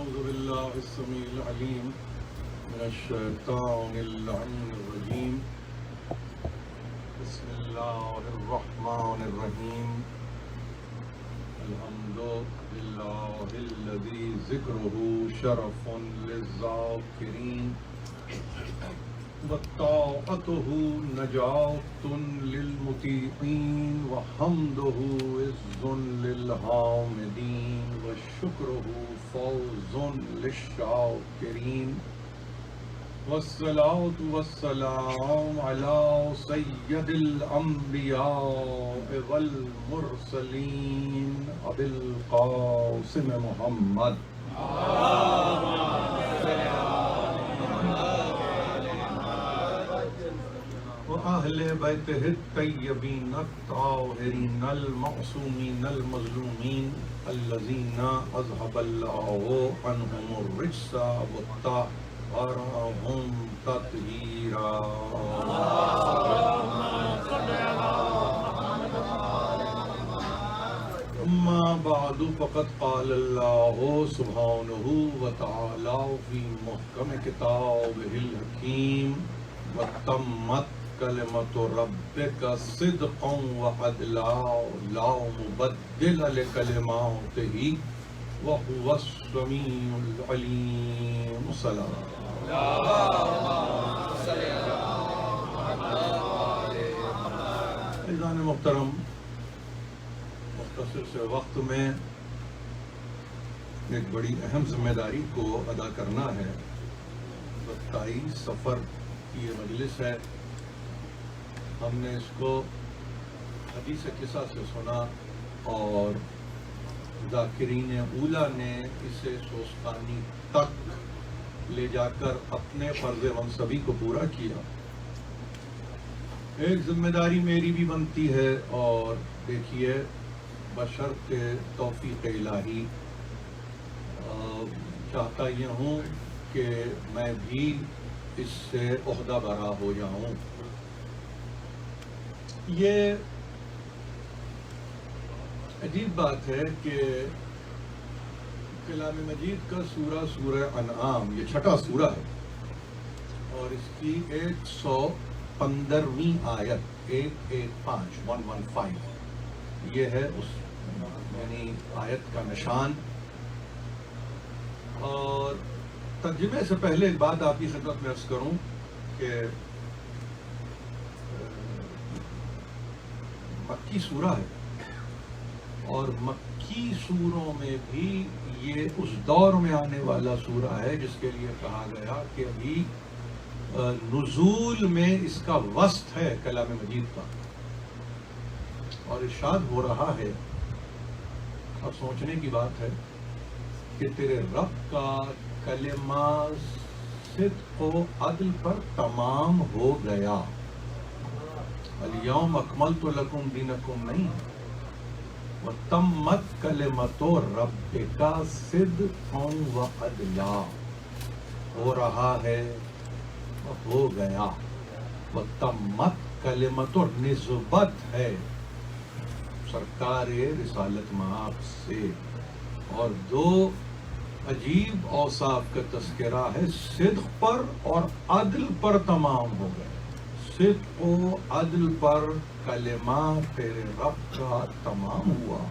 أعوذ بالله السميع العليم من الشيطان اللعين الرجيم. بسم الله الرحمن الرحيم. الحمد لله الذي ذكره شرف للذاكرين وطاعته نجاة للمطيعين وحمده عز للحامدين وشكره فوز للشاكرين والصلاة والسلام على سيد الأنبياء والمرسلين أبي القاسم محمد وأهل بيته الطيبين الطاهرين المعصومين المظلومين الذين أذهب الله عنهم الرجس وطهرهم تطهيرا. أما بعد فقد قال الله سبحانه وتعالى في محكم كتابه الحكيم وتمت كلمة ربك صدقا وعدلا لا مبدل لكلماته وهو السميع العليم. السلام عزیزان محترم، مختصر سے وقت میں ایک بڑی اہم ذمہ داری کو ادا کرنا ہے. 27 سفر کی یہ مجلس ہے. ہم نے اس کو حدیث قصہ سے سنا اور ذاکرین اولیٰ نے اسے سوستانی تک لے جا کر اپنے فرض منصبی کو پورا کیا. ایک ذمہ داری میری بھی بنتی ہے اور دیکھیے بشرط توفیق الہی چاہتا یہ ہوں کہ میں بھی اس سے عہدہ برا ہو جاؤں. یہ عجیب بات ہے کہ کلام مجید کا سورہ انعام یہ چھٹا سورہ ہے اور اس کی 115ویں آیت 115 یہ ہے اس یعنی آیت کا نشان. اور ترجمے سے پہلے ایک بات آپ کی خدمت میں عرض کروں کہ مکی سورہ ہے اور مکی سوروں میں بھی یہ اس دور میں آنے والا سورہ ہے جس کے لیے کہا گیا کہ ابھی نزول میں اس کا وسط ہے کلام مجید کا. اور ارشاد ہو رہا ہے، اب سوچنے کی بات ہے کہ تیرے رب کا کلمہ صدق و عدل پر تمام ہو گیا. الیوم اکملت لکم دینکم نہیں وتمت کلمۃ ربک صدقا وعدلا. ہو رہا ہے ہو گیا. وتمت کلمۃ نسبت ہے سرکار رسالت مآب سے اور دو عجیب اوصاف کا تذکرہ ہے. صدق پر اور عدل پر تمام ہو گئے. صدق و عدل پر کلمہ تیرے رب کا تمام ہوا.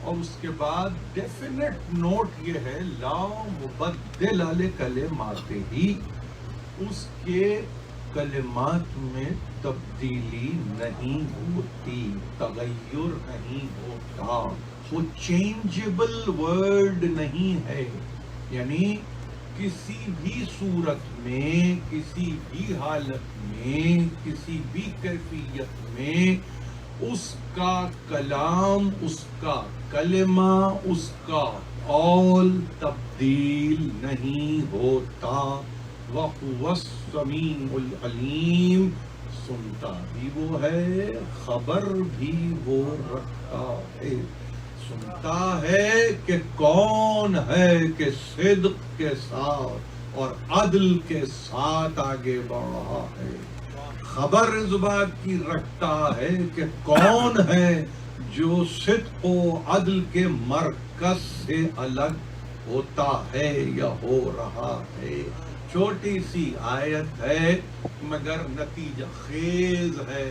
اور اس کے بعد ڈیفینٹ نوٹ یہ ہے لا مبدل لکلماتہ، اس کے کلمات میں تبدیلی نہیں ہوتی، تغیر نہیں ہوتا. وہ چینجبل ورڈ نہیں ہے، یعنی کسی بھی صورت میں کسی بھی حالت میں کسی بھی کیفیت میں اس کا کلام اس کا کلمہ اس کا قول تبدیل نہیں ہوتا. وَهُوَ السَّمِيعُ الْعَلِيمُ، سنتا بھی وہ ہے خبر بھی وہ رکھتا ہے. سنتا ہے کہ کون ہے کہ صدق کے ساتھ اور عدل کے ساتھ آگے بڑھ رہا ہے. خبر اس بات کی رکھتا ہے کہ کون ہے جو صدق و عدل کے مرکز سے الگ ہوتا ہے یا ہو رہا ہے. چھوٹی سی آیت ہے مگر نتیجہ خیز ہے،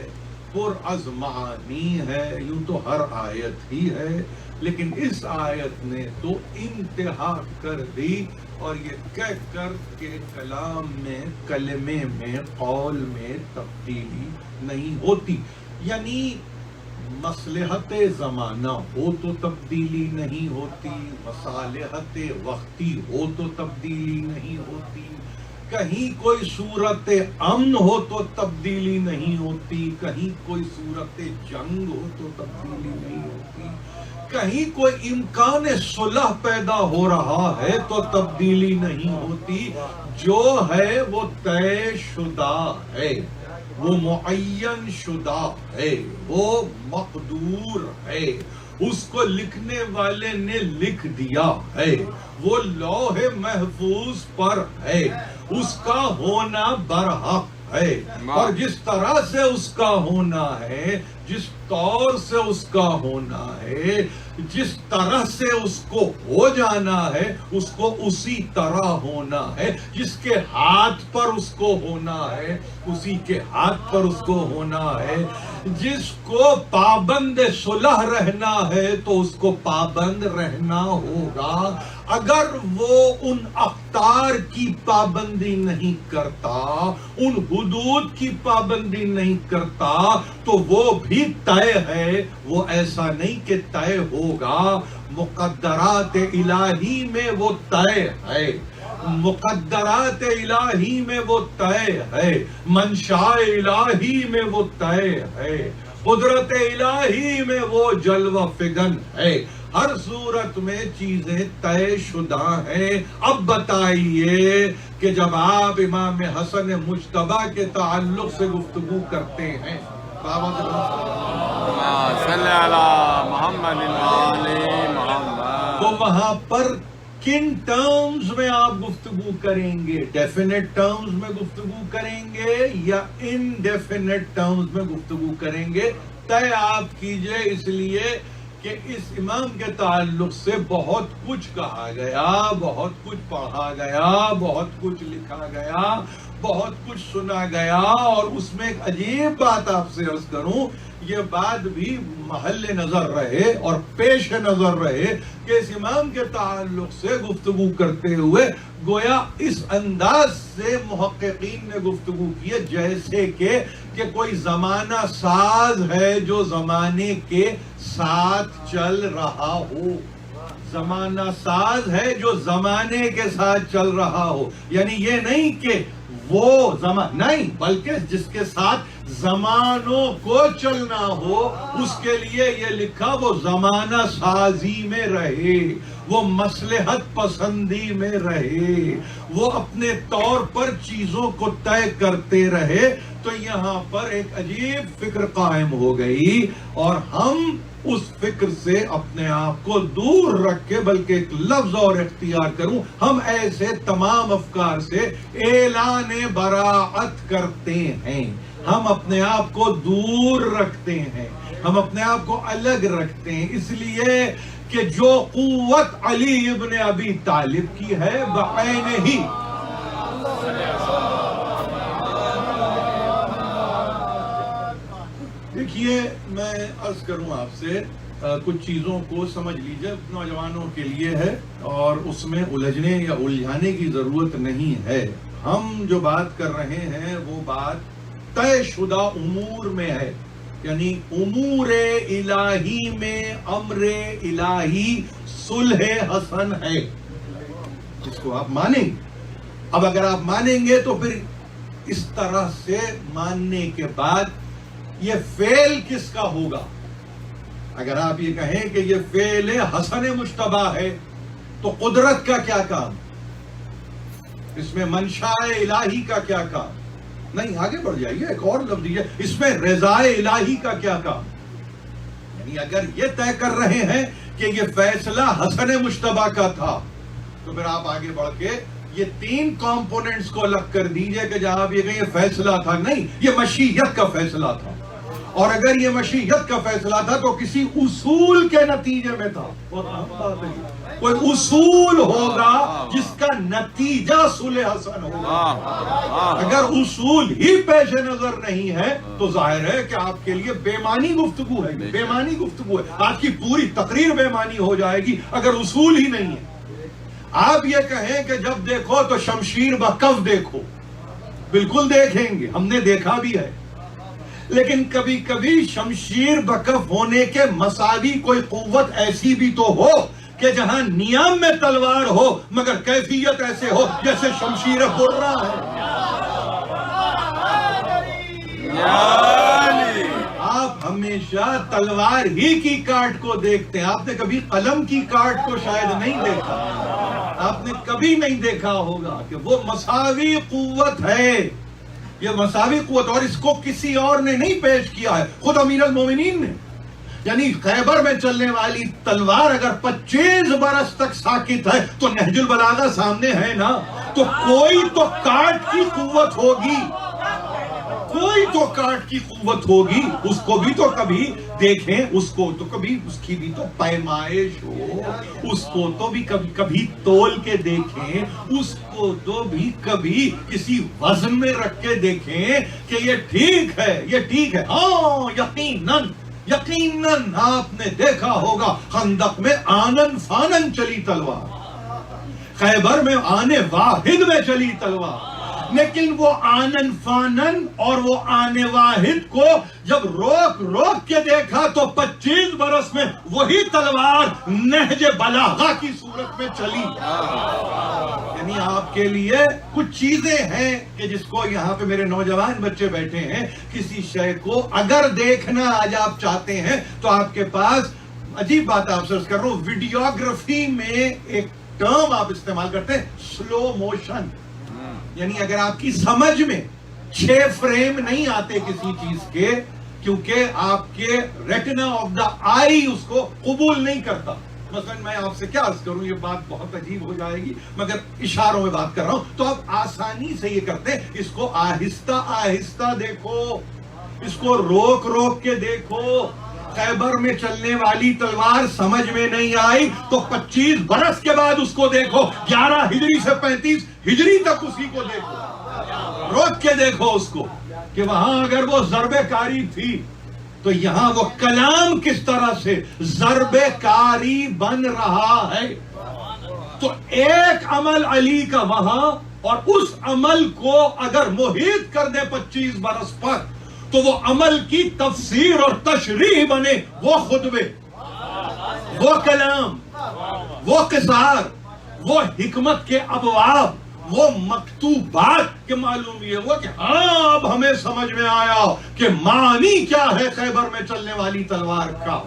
پر از معانی ہے. یوں تو ہر آیت ہی ہے، لیکن اس آیت نے تو انتہا کر دی، اور یہ کہہ کر کہ کلام میں، کلمے میں، قول میں تبدیلی نہیں ہوتی. یعنی مصلحت زمانہ ہو تو تبدیلی نہیں ہوتی، مصالحت وقتی ہو تو تبدیلی نہیں ہوتی، کہیں کوئی صورت امن ہو تو تبدیلی نہیں ہوتی، کہیں کوئی صورت جنگ ہو تو تبدیلی نہیں ہوتی، کہیں کوئی امکان صلح پیدا ہو رہا ہے تو تبدیلی نہیں ہوتی. جو ہے وہ طے شدہ ہے، وہ معین شدہ ہے، وہ مقدور ہے، اس کو لکھنے والے نے لکھ دیا ہے، وہ لوح محفوظ پر ہے، اس کا ہونا برحق ہے. اور جس طرح سے اس کا ہونا ہے، جس طور سے اس کا ہونا ہے، جس طرح سے اس کو ہو جانا ہے، اس کو اسی طرح ہونا ہے. جس کے ہاتھ پر اس کو ہونا ہے، اسی کے ہاتھ پر اس کو ہونا ہے. جس کو پابند صلح رہنا ہے تو اس کو پابند رہنا ہوگا. اگر وہ ان اقدار کی پابندی نہیں کرتا، ان حدود کی پابندی نہیں کرتا، تو وہ بھی طے ہے. وہ ایسا نہیں کہ طے ہوگا، مقدرات الہی میں وہ طے ہے، مقدرات الہی میں وہ طے ہے، منشاء الہی میں وہ طے ہے، قدرت الہی میں وہ جلوہ فگن ہے. ہر صورت میں چیزیں طے شدہ ہیں. اب بتائیے کہ جب آپ امام حسن مجتبی کے تعلق سے گفتگو کرتے ہیں، صلی علی محمد تو وہاں پر کن ٹرمز میں آپ گفتگو کریں گے؟ ڈیفینیٹ ٹرمز میں گفتگو کریں گے یا انڈیفینیٹ ٹرمز میں گفتگو کریں گے؟ طے آپ کیجئے، اس لیے کہ اس امام کے تعلق سے بہت کچھ کہا گیا، بہت کچھ پڑھا گیا، بہت کچھ لکھا گیا، بہت کچھ سنا گیا. اور اس میں ایک عجیب بات آپ سے عرض کروں، یہ بات بھی محل نظر رہے اور پیش نظر رہے کہ اس امام کے تعلق سے گفتگو کرتے ہوئے گویا اس انداز سے محققین نے گفتگو کی ہے جیسے کہ کوئی زمانہ ساز ہے جو زمانے کے ساتھ چل رہا ہو. زمانہ ساز ہے جو زمانے کے ساتھ چل رہا ہو. یعنی یہ نہیں کہ وہ نہیں، بلکہ جس کے ساتھ زمانوں کو چلنا ہو، اس کے لیے یہ لکھا وہ زمانہ سازی میں رہے، وہ مصلحت پسندی میں رہے، وہ اپنے طور پر چیزوں کو طے کرتے رہے. تو یہاں پر ایک عجیب فکر قائم ہو گئی، اور ہم اس فکر سے اپنے آپ کو دور رکھ کے، بلکہ ایک لفظ اور اختیار کروں، ہم ایسے تمام افکار سے اعلان براعت کرتے ہیں. ہم اپنے آپ کو دور رکھتے ہیں، ہم اپنے آپ کو الگ رکھتے ہیں، اس لیے کہ جو قوت علی ابن ابی طالب کی ہے بعین ہی دیکھیے، میں عرض کروں آپ سے کچھ چیزوں کو سمجھ لیجئے، نوجوانوں کے لیے ہے اور اس میں الجھنے یا الجھانے کی ضرورت نہیں ہے. ہم جو بات کر رہے ہیں وہ بات طے شدہ امور میں ہے، یعنی امور الہی میں امر الہی صلح حسن ہے، جس کو آپ مانیں. اب اگر آپ مانیں گے تو پھر اس طرح سے ماننے کے بعد یہ فعل کس کا ہوگا؟ اگر آپ یہ کہیں کہ یہ فعل حسن مجتبی ہے تو قدرت کا کیا کام؟ اس میں منشاء الہی کا کیا کام؟ نہیں، آگے بڑھ جائیے، ایک اور لفظ دیجیے، اس میں رضا الہی کا کیا کام؟ یعنی اگر یہ طے کر رہے ہیں کہ یہ فیصلہ حسن مجتبی کا تھا تو پھر آپ آگے بڑھ کے یہ تین کمپوننٹس کو الگ کر دیجئے کہ جہاں آپ یہ کہیں یہ فیصلہ تھا. نہیں، یہ مشیت کا فیصلہ تھا، اور اگر یہ مشیت کا فیصلہ تھا تو کسی اصول کے نتیجے میں تھا. کوئی اصول ہوگا جس کا نتیجہ صلح حسن ہوگا. اگر اصول ہی پیش نظر نہیں ہے تو ظاہر ہے کہ آپ کے لیے بےمانی گفتگو ہے. بےمانی گفتگو ہے. آج کی پوری تقریر بےمانی ہو جائے گی اگر اصول ہی نہیں ہے. آپ یہ کہیں کہ جب دیکھو تو شمشیر بکف دیکھو، بالکل دیکھیں گے، ہم نے دیکھا بھی ہے. لیکن کبھی کبھی شمشیر بکف ہونے کے مساوی کوئی قوت ایسی بھی تو ہو کہ جہاں نیام میں تلوار ہو مگر کیفیت ایسے ہو جیسے شمشیر برہ ہے. آپ ہمیشہ تلوار ہی کی کاٹ کو دیکھتے ہیں. آپ نے کبھی قلم کی کاٹ کو شاید نہیں دیکھا. آپ نے کبھی نہیں دیکھا ہوگا کہ وہ مساوی قوت ہے. یہ مساوی قوت، اور اس کو کسی اور نے نہیں پیش کیا ہے، خود امیر المومنین نے. یعنی خیبر میں چلنے والی تلوار اگر 25 برس تک ساکت ہے تو نہج البلاغہ سامنے ہے نا. تو کوئی تو کاٹ کی قوت ہوگی، کوئی تو کاٹ کی قوت ہوگی. اس کو بھی تو کبھی دیکھیں، اس کو تو کبھی اس کی بھی تو پیمائش ہو، اس کو تو بھی کبھی تول کے دیکھیں، اس کو تو بھی کبھی کسی وزن میں رکھ کے دیکھیں کہ یہ ٹھیک ہے، یہ ٹھیک ہے. ہاں یقیناً یقیناً آپ نے دیکھا ہوگا خندق میں آنن فانن چلی تلوار، خیبر میں آنے واحد میں چلی تلوار. لیکن وہ آنن فانن اور وہ آنے واحد کو جب روک روک کے دیکھا تو 25 برس میں وہی تلوار نہج بلاغہ کی صورت میں چلی. یعنی آپ کے لیے کچھ چیزیں ہیں کہ جس کو یہاں پہ میرے نوجوان بچے بیٹھے ہیں، کسی شے کو اگر دیکھنا آج آپ چاہتے ہیں تو آپ کے پاس، عجیب بات آپ سے عرض کر رہا ہوں، ویڈیوگرافی میں ایک ٹرم آپ استعمال کرتے ہیں، سلو موشن. یعنی اگر آپ کی سمجھ میں 6 فریم نہیں آتے کسی چیز کے، کیونکہ آپ کے ریٹنا آف دا آئی اس کو قبول نہیں کرتا. مثلا میں آپ سے کیا عرض کروں، یہ بات بہت عجیب ہو جائے گی مگر اشاروں میں بات کر رہا ہوں، تو آپ آسانی سے یہ کرتے ہیں، اس کو آہستہ آہستہ دیکھو، اس کو روک روک کے دیکھو. خیبر میں چلنے والی تلوار سمجھ میں نہیں آئی تو 25 برس کے بعد اس کو دیکھو، 11 ہجری سے 35 ہجری تک اسی کو دیکھو، روک کے دیکھو اس کو کہ وہاں اگر وہ ضرب کاری تھی تو یہاں وہ کلام کس طرح سے ضرب کاری بن رہا ہے. تو ایک عمل علی کا وہاں، اور اس عمل کو اگر محیط کر دے 25 برس پر تو وہ عمل کی تفسیر اور تشریح بنے وہ خطبے، وہ کلام، وہ قصار، وہ حکمت کے ابواب، وہ مکتوبات کے معلوم یہ ہوا کہ ہاں اب ہمیں سمجھ میں آیا کہ معنی کیا ہے خیبر میں چلنے والی تلوار کا.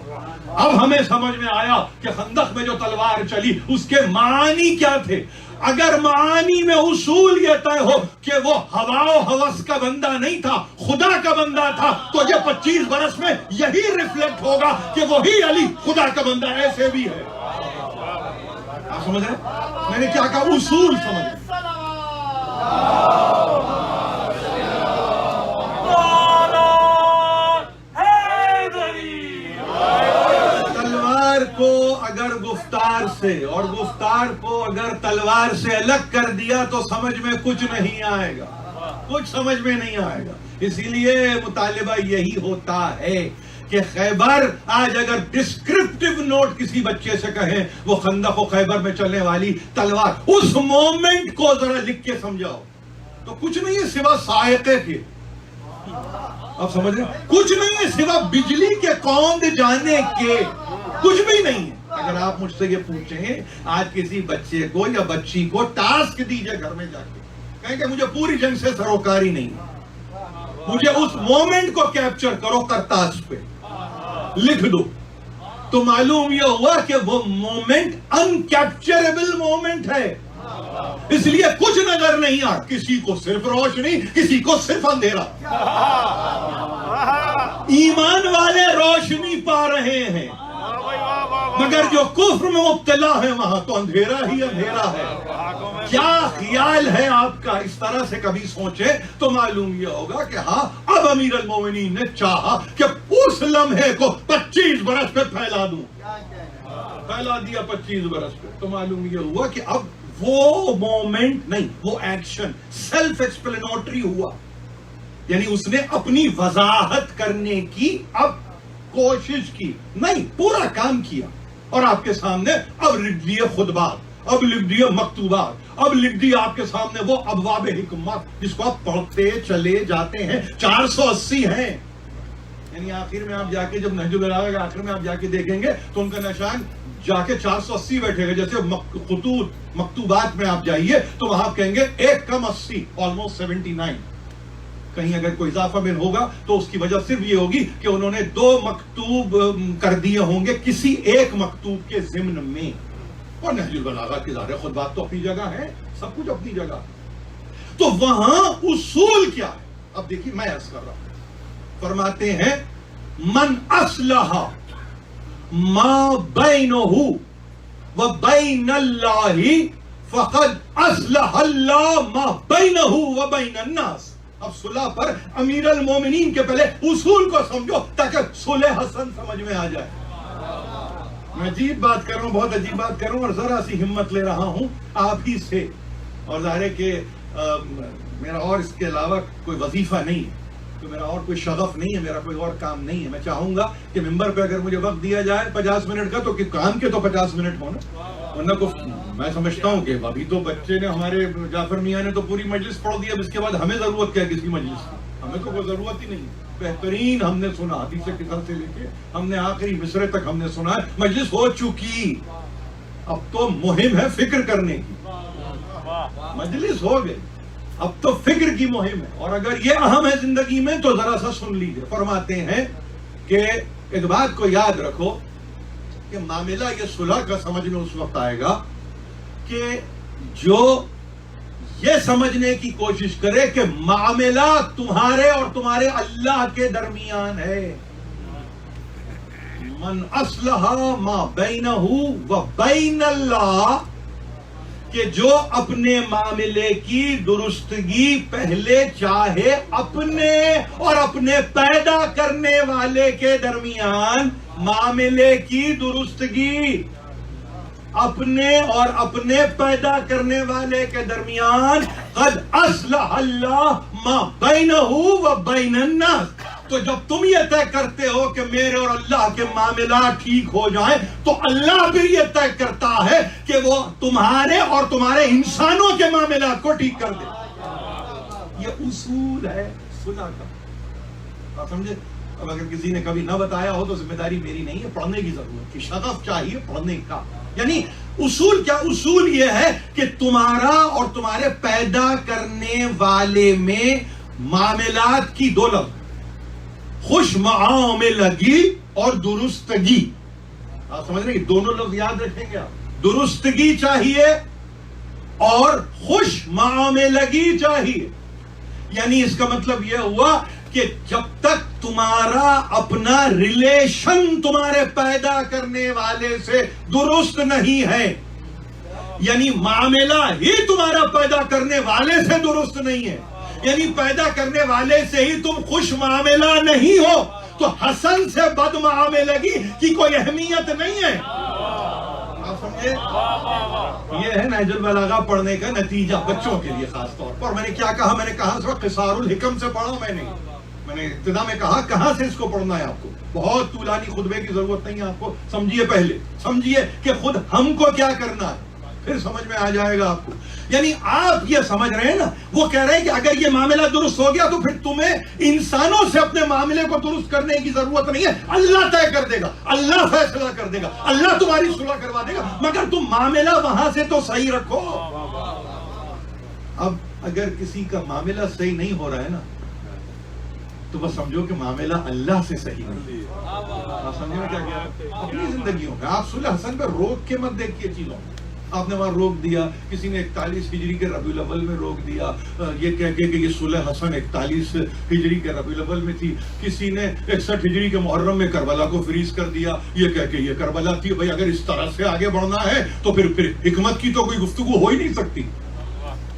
اب ہمیں سمجھ میں آیا کہ خندق میں جو تلوار چلی اس کے معنی کیا تھے. اگر معانی میں اصول یہ طے ہو کہ وہ ہوا و ہوس کا بندہ نہیں تھا، خدا کا بندہ تھا، تو یہ 25 برس میں یہی ریفلیکٹ ہوگا کہ وہی علی خدا کا بندہ ایسے بھی ہے. آپ سمجھ رہے ہیں میں نے کیا کہا؟ اصول سمجھ. تلوار کو اگر گفتار سے اور گفتار کو اگر تلوار سے الگ کر دیا تو سمجھ میں کچھ نہیں آئے گا، کچھ سمجھ میں نہیں آئے گا. اسی لیے مطالبہ یہی ہوتا ہے کہ خیبر آج اگر ڈسکرپٹیو نوٹ کسی بچے سے کہیں وہ خندق و خیبر میں چلنے والی تلوار، اس مومنٹ کو ذرا لکھ کے سمجھاؤ تو کچھ نہیں ہے سوا سائقے کے. آپ سمجھ رہے ہیں؟ کچھ نہیں ہے سوا بجلی کے کوند جانے کے، کچھ بھی نہیں ہے. اگر آپ مجھ سے یہ پوچھیں آج کسی بچے کو یا بچی کو ٹاسک دیجئے گھر میں جا کے، کہیں کہ مجھے پوری جنگ سے سروکاری نہیں، مجھے اس مومنٹ کو کیپچر کرو کرتاس پہ لکھ دو، تو معلوم یہ ہوا کہ وہ مومنٹ انکیپچریبل مومنٹ ہے. اس لیے کچھ نظر نہیں آ، کسی کو صرف روشنی، کسی کو صرف اندھیرا. ایمان والے روشنی پا رہے ہیں مگر جو کفر میں مبتلا ہے وہاں تو اندھیرا ہی اندھیرا ہے. کیا خیال ہے آپ کا؟ اس طرح سے کبھی سوچے تو معلوم یہ ہوگا کہ ہاں اب امیر المومنین نے چاہا کہ اس لمحے کو 25 برس پہ پھیلا دوں. پھیلا دیا 25 برس پہ. تو معلوم یہ ہوا کہ اب وہ مومنٹ نہیں, وہ ایکشن سیلف ایکسپلینوٹری ہوا, یعنی اس نے اپنی وضاحت کرنے کی اب کوشش کی نہیں, پورا کام کیا. اور آپ کے سامنے اب لکھ دیے خطبات, اب لکھ دیے مکتوبات, اب لکھ دیے آپ کے سامنے وہ ابواب حکمت جس کو آپ پڑھتے چلے جاتے ہیں. 480 ہیں. یعنی آخر میں آپ جا کے جب نہج البلاغہ کے آخر میں آپ جا کے دیکھیں گے تو ان کا نشان جا کے 480 بیٹھے گا. جیسے خطوط مکتوبات میں آپ جائیے تو وہاں کہیں گے 1 کم 80, آلموسٹ 79. کہیں اگر کوئی اضافہ میں ہوگا تو اس کی وجہ صرف یہ ہوگی کہ انہوں نے 2 مکتوب کر دیے ہوں گے کسی ایک مکتوب کے ضمن میں. اور نہج البلاغہ کے ظاہر خطبات تو اپنی جگہ ہے, سب کچھ اپنی جگہ. تو وہاں اصول کیا ہے؟ اب دیکھیے میں عرض کر رہا ہوں, فرماتے ہیں من اصلح ما بینہ و بین اللہ فقد اصلح اللہ ما بینہ و بین الناس. اب صلح پر امیر المومنین کے پہلے اصول کو سمجھو تاکہ صلح حسن سمجھ میں آ جائے. میں عجیب بات کر رہا ہوں, بہت عجیب بات کر رہا ہوں, اور ذرا سی ہمت لے رہا ہوں آپ ہی سے. اور ظاہر ہے کہ میرا اور اس کے علاوہ کوئی وظیفہ نہیں ہے, تو میرا اور کوئی شغف نہیں ہے, میرا کوئی اور کام نہیں ہے. میں چاہوں گا کہ ممبر پہ اگر مجھے وقت دیا جائے 50 منٹ کا, تو کام کے تو 50 منٹ ہونا, ورنہ کو میں سمجھتا ہوں کہ ابھی تو بچے نے, ہمارے جعفر میاں نے تو پوری مجلس پڑھ دی. اب اس کے بعد ہمیں ضرورت کیا کسی مجلس کی؟ ہمیں تو کوئی ضرورت ہی نہیں. بہترین ہم نے سنا, حدیث کتاب سے لے کے ہم نے آخری مصرے تک ہم نے سنا ہے. مجلس ہو چکی, اب تو مہم ہے فکر کرنے کی. مجلس ہو گئی, اب تو فکر کی مہم ہے. اور اگر یہ اہم ہے زندگی میں تو ذرا سا سن لیجیے. فرماتے ہیں کہ ایک بات کو یاد رکھو کہ معاملہ یہ صلح کا سمجھ میں اس وقت آئے گا کہ جو یہ سمجھنے کی کوشش کرے کہ معاملہ تمہارے اور تمہارے اللہ کے درمیان ہے. من اصلح ما بینہ و بین اللہ, کہ جو اپنے معاملے کی درستگی پہلے چاہے اپنے اور اپنے پیدا کرنے والے کے درمیان, معاملے کی درستگی اپنے اور اپنے پیدا کرنے والے کے درمیان, قد اصلح اللہ ما بینہ و بین الناس. تو جب تم یہ طے کرتے ہو کہ میرے اور اللہ کے معاملات ٹھیک ہو جائیں, تو اللہ بھی یہ طے کرتا ہے کہ وہ تمہارے اور تمہارے انسانوں کے معاملات کو ٹھیک کر دے. یہ اصول ہے صلح کا, آپ سمجھے؟ اب اگر کسی نے کبھی نہ بتایا ہو تو ذمہ داری میری نہیں ہے, پڑھنے کی ضرورت کی, شغف چاہیے پڑھنے کا. یعنی اصول کیا؟ اصول یہ ہے کہ تمہارا اور تمہارے پیدا کرنے والے میں معاملات کی 2 لفظ, خوش معاملگی اور درستگی. آپ سمجھ رہے ہیں؟ دونوں لفظ یاد رکھیں گے آپ. درستگی چاہیے اور خوش معاملگی چاہیے. یعنی اس کا مطلب یہ ہوا کہ جب تک تمہارا اپنا ریلیشن تمہارے پیدا کرنے والے سے درست نہیں ہے, یعنی معاملہ ہی تمہارا پیدا کرنے والے سے درست نہیں ہے, یعنی پیدا کرنے والے سے ہی تم خوش معاملہ نہیں ہو, تو حسن سے بد معاملگی کی کوئی اہمیت نہیں ہے. آپ سمجھے؟ یہ ہے نہج البلاغہ پڑھنے کا نتیجہ بچوں کے لیے خاص طور پر. میں نے کیا کہا؟ میں نے کہا اس وقت قصار الحکم سے پڑھا. میں نے ابتدا میں کہا کہاں سے اس کو پڑھنا ہے آپ کو. بہت طولانی خطبے کی ضرورت نہیں ہے آپ کو. سمجھیے, پہلے سمجھیے کہ خود ہم کو کیا کرنا ہے, پھر سمجھ میں آ جائے گا آپ کو. یعنی آپ یہ سمجھ رہے ہیں نا, وہ کہہ رہے ہیں کہ اگر یہ معاملہ درست ہو گیا تو پھر تمہیں انسانوں سے اپنے معاملے کو درست کرنے کی ضرورت نہیں ہے. اللہ طے کر دے گا, اللہ فیصلہ کر دے گا, اللہ تمہاری صلح کروا دے گا, مگر تم معاملہ وہاں سے تو صحیح رکھو. اب اگر کسی کا معاملہ صحیح نہیں ہو رہا ہے نا, تو بس سمجھو کہ معاملہ اللہ سے صحیح نہیں. آپ سمجھو کیا کیا اپنی زندگیوں میں آپ صلح حسن پہ روک کے مت دیکھیے چیزوں. آپ نے وہاں روک دیا, کسی نے 41 ہجری کے ربیع الاول میں روک دیا, یہ کہہ کے کہ یہ صلح حسن 41 ہجری کے ربیع الاول میں تھی. کسی نے 61 ہجری کے محرم میں کربلا کو فریز کر دیا, یہ کہہ کے یہ کربلا تھی. بھائی اگر اس طرح سے آگے بڑھنا ہے تو پھر حکمت کی تو کوئی گفتگو ہو ہی نہیں سکتی.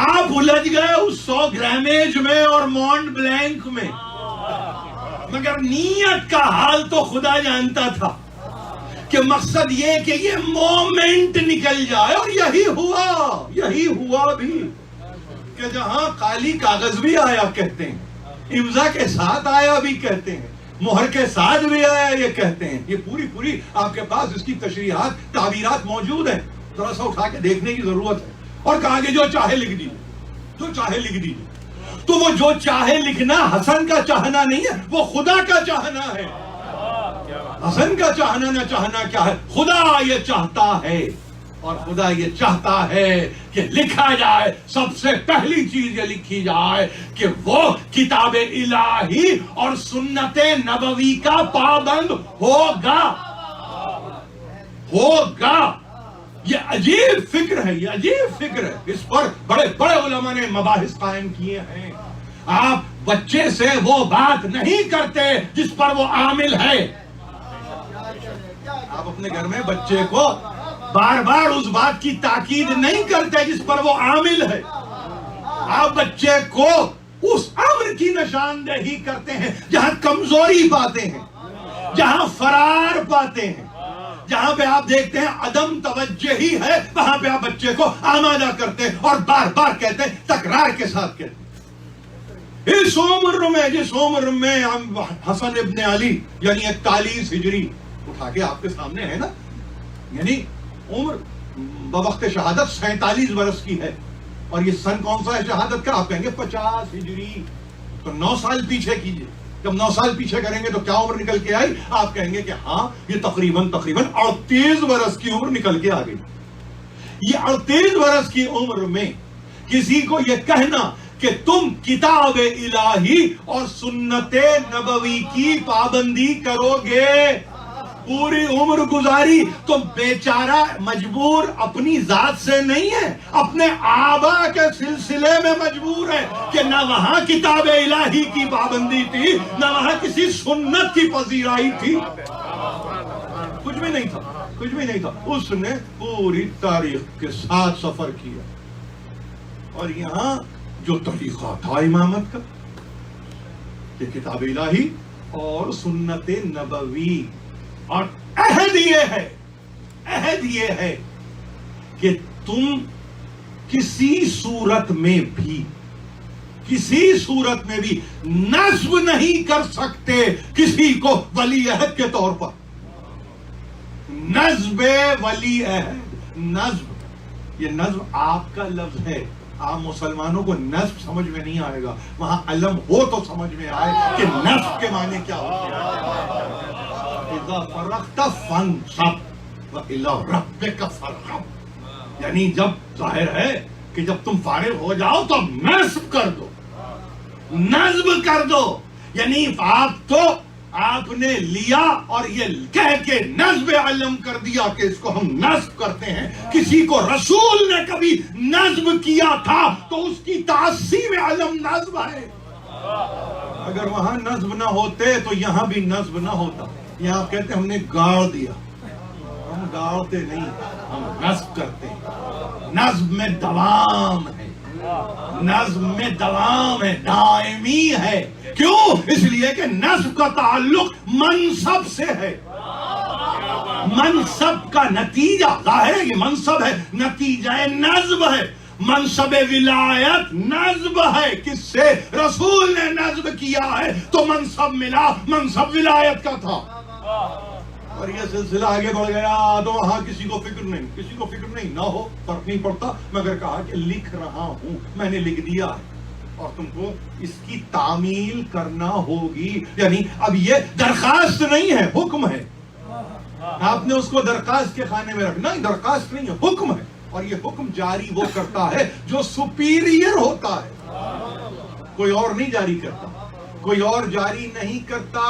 آپ الجھ گئے اس 100 گرامیج میں اور مونٹ بلینک میں، مگر نیت کا حال تو خدا جانتا تھا کہ مقصد یہ کہ یہ مومنٹ نکل جائے، اور یہی ہوا بھی کہ جہاں کالی کاغذ بھی آیا کہتے ہیں، امضا کے ساتھ آیا بھی کہتے ہیں، مہر کے ساتھ بھی آیا یہ کہتے ہیں، یہ پوری آپ کے پاس اس کی تشریحات تعبیرات موجود ہیں، ذرا سا اٹھا کے دیکھنے کی ضرورت ہے، اور کہا کہ جو چاہے لکھ دیجیے، تو وہ جو چاہے لکھنا حسن کا چاہنا نہیں ہے، وہ خدا کا چاہنا ہے۔ حسن کا چاہنا نہ چاہنا کیا ہے، خدا یہ چاہتا ہے، اور خدا یہ چاہتا ہے کہ لکھا جائے، سب سے پہلی چیز یہ لکھی جائے کہ وہ کتاب الہی اور سنت نبوی کا پابند ہوگا۔ یہ عجیب فکر ہے، اس پر بڑے بڑے علماء نے مباحث قائم کیے ہیں۔ آپ بچے سے وہ بات نہیں کرتے جس پر وہ عامل ہے۔ آپ اپنے گھر میں بچے کو بار بار اس بات کی تاکید نہیں کرتے جس پر وہ عامل ہے۔ آپ بچے کو اس امر کی نشاندہی کرتے ہیں جہاں کمزوری پاتے ہیں، جہاں فرار پاتے ہیں، جہاں پہ آپ دیکھتے ہیں عدم توجہی ہے، وہاں پہ آپ بچے کو آمادہ کرتے ہیں اور بار بار کہتے ہیں، تکرار کے ساتھ کہتے ہیں۔ جس عمر میں حسن ابن علی یعنی 41 ہجری اٹھا کے آپ کے سامنے ہے نا، یعنی عمر بوقت شہادت 47 برس کی ہے، اور یہ سن کون سا ہے شہادت کا؟ آپ کہیں گے 50 ہجری، تو 9 سال پیچھے کیجئے۔ جب 9 سال پیچھے کریں گے تو کیا عمر نکل کے آئی؟ آپ کہیں گے کہ ہاں یہ تقریباً 38 برس کی عمر نکل کے آ گئی۔ یہ 38 برس کی عمر میں کسی کو یہ کہنا کہ تم کتاب الہی اور سنت نبوی کی پابندی کرو گے، پوری عمر گزاری، تو بیچارہ مجبور اپنی ذات سے نہیں ہے، اپنے آبا کے سلسلے میں مجبور ہے کہ نہ وہاں کتاب الہی کی پابندی تھی، نہ وہاں کسی سنت کی پذیرائی تھی، کچھ بھی نہیں تھا۔ اس نے پوری تاریخ کے ساتھ سفر کیا، اور یہاں جو طریقہ تھا امامت کا، کہ کتاب الہی اور سنت نبوی، اور عہد یہ ہے کہ تم کسی صورت میں بھی نصب نہیں کر سکتے کسی کو ولی عہد کے طور پر۔ نصب ولی عہد، نصب، یہ نصب آپ کا لفظ ہے، عام مسلمانوں کو نصب سمجھ میں نہیں آئے گا، وہاں علم ہو تو سمجھ میں آئے کہ نصب کے معنی کیا ہوتے ہیں۔ اذا فرغت فانصب وإلی ربک فارغب، یعنی جب ظاہر ہے کہ جب تم فارغ ہو جاؤ تو نصب کر دو، یعنی آپ نے لیا اور یہ کہہ کے نصب علم کر دیا کہ اس کو ہم نصب کرتے ہیں۔ کسی کو رسول نے کبھی نصب کیا تھا تو اس کی تعصیب علم نصب ہے۔ اگر وہاں نصب نہ ہوتے تو یہاں بھی نصب نہ ہوتا۔ یہاں آپ کہتے ہیں ہم نے گاڑ دیا، ہم گاڑتے نہیں، ہم نصب کرتے ہیں۔ نصب میں دوام ہے، دائمی ہے۔ کیوں؟ اس لیے کہ نصب کا تعلق منصب سے ہے، منصب کا نتیجہ ظاہر ہے، یہ منصب ہے، نتیجہ نصب ہے۔ منصب ولایت نصب ہے، کس سے؟ رسول نے نصب کیا ہے تو منصب ملا، منصب ولایت کا تھا۔ اور یہ سلسلہ آگے بڑھ گیا تو وہاں کسی کو فکر نہیں، نہ ہو فرق نہیں پڑتا، مگر کہا کہ لکھ رہا ہوں، میں نے لکھ دیا ہے اور تم کو اس کی تعمیل کرنا ہوگی۔ یعنی اب یہ درخواست نہیں ہے، حکم ہے۔ آپ نے اس کو درخواست کے خانے میں رکھنا، درخواست نہیں ہے، حکم ہے، اور یہ حکم جاری وہ کرتا ہے جو سپیریئر ہوتا ہے، کوئی اور نہیں جاری کرتا، کوئی اور جاری نہیں کرتا۔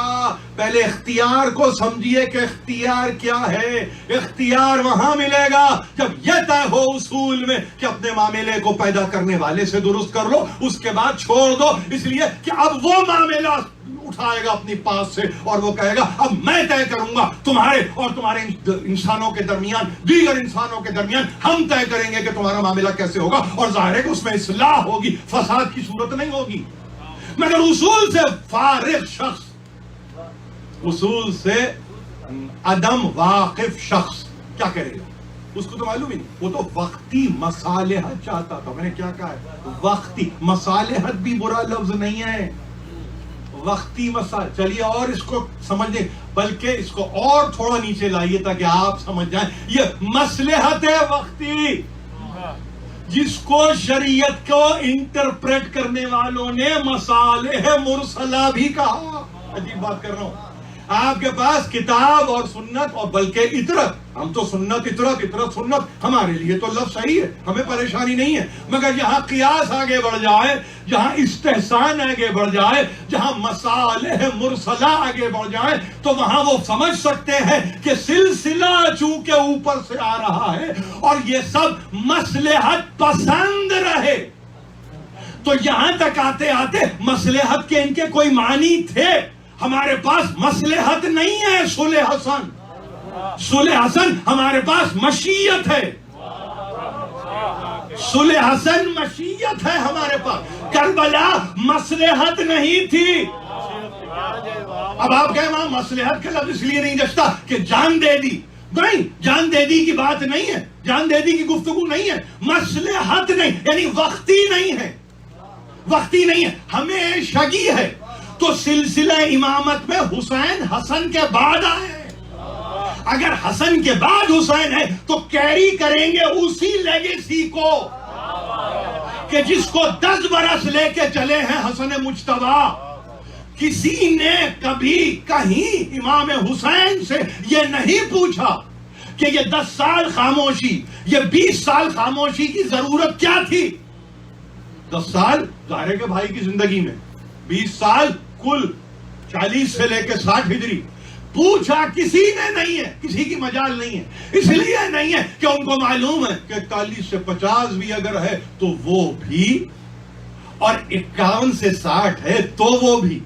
پہلے اختیار کو سمجھیے کہ اختیار کیا ہے۔ اختیار وہاں ملے گا جب یہ طے ہو اصول میں کہ اپنے معاملے کو پیدا کرنے والے سے درست کر لو، اس کے بعد چھوڑ دو، اس لیے کہ اب وہ معاملہ اٹھائے گا اپنی پاس سے اور وہ کہے گا اب میں طے کروں گا تمہارے اور تمہارے انسانوں کے درمیان، دیگر انسانوں کے درمیان ہم طے کریں گے کہ تمہارا معاملہ کیسے ہوگا، اور ظاہر ہے کہ اس میں اصلاح ہوگی، فساد کی صورت نہیں ہوگی۔ مگر اصول سے فارغ شخص، اصول سے عدم واقف شخص کیا کرے گا؟ اس کو تو معلوم ہی نہیں، وہ تو وقتی مصالحت چاہتا تھا۔ میں نے کیا کہا ہے؟ وقتی مصالحت بھی برا لفظ نہیں ہے، وقتی مصالحت۔ چلیے اور اس کو سمجھیں، بلکہ اس کو اور تھوڑا نیچے لائیے تاکہ آپ سمجھ جائیں، یہ مصلحت ہے وقتی، جس کو شریعت کو انٹرپریٹ کرنے والوں نے مصالح مرسلہ بھی کہا۔ عجیب بات کر رہا ہوں، آپ کے پاس کتاب اور سنت، اور بلکہ اطرت، ہم تو سنت اطرت، اطرت سنت، ہمارے لیے تو لفظ صحیح ہے، ہمیں پریشانی نہیں ہے، مگر جہاں قیاس آگے بڑھ جائے، جہاں استحسان آگے بڑھ جائے، جہاں مصالح مرسلہ آگے بڑھ جائے، تو وہاں وہ سمجھ سکتے ہیں کہ سلسلہ چونکہ اوپر سے آ رہا ہے اور یہ سب مصلحت پسند رہے، تو یہاں تک آتے آتے مصلحت کے ان کے کوئی معنی تھے۔ ہمارے پاس مصلحت نہیں ہے صلح حسن، صلح حسن ہمارے پاس مشیت ہے، صلح حسن مشیت ہے ہمارے پاس۔ کربلا مصلحت نہیں تھی۔ اب آپ کہیں وہاں مصلحت کا لفظ اس لیے نہیں جچتا کہ جان دے دی، نہیں، جان دے دی کی بات نہیں ہے، جان دے دی کی گفتگو نہیں ہے، مصلحت نہیں، یعنی وقتی نہیں ہے، وقتی نہیں ہے، ہمیشگی ہے۔ تو سلسلہ امامت میں حسین حسن کے بعد آئے، اگر حسن کے بعد حسین ہے تو کیری کریں گے اسی لیگیسی کو کہ جس کو 10 برس لے کے چلے ہیں حسن مجتبی۔ کسی نے کبھی کہیں امام حسین سے یہ نہیں پوچھا کہ یہ 10 سال خاموشی، یہ 20 سال خاموشی کی ضرورت کیا تھی؟ 10 سال ظاہر ہے کہ بھائی کی زندگی میں، 20 سال کل 40 سے لے کے 60 ہجری، پوچھا کسی نے نہیں ہے، کسی کی مجال نہیں ہے، اس لیے نہیں ہے کہ ان کو معلوم ہے کہ 41 سے 50 بھی اگر ہے تو وہ بھی، اور 51 سے 60 ہے تو وہ بھی،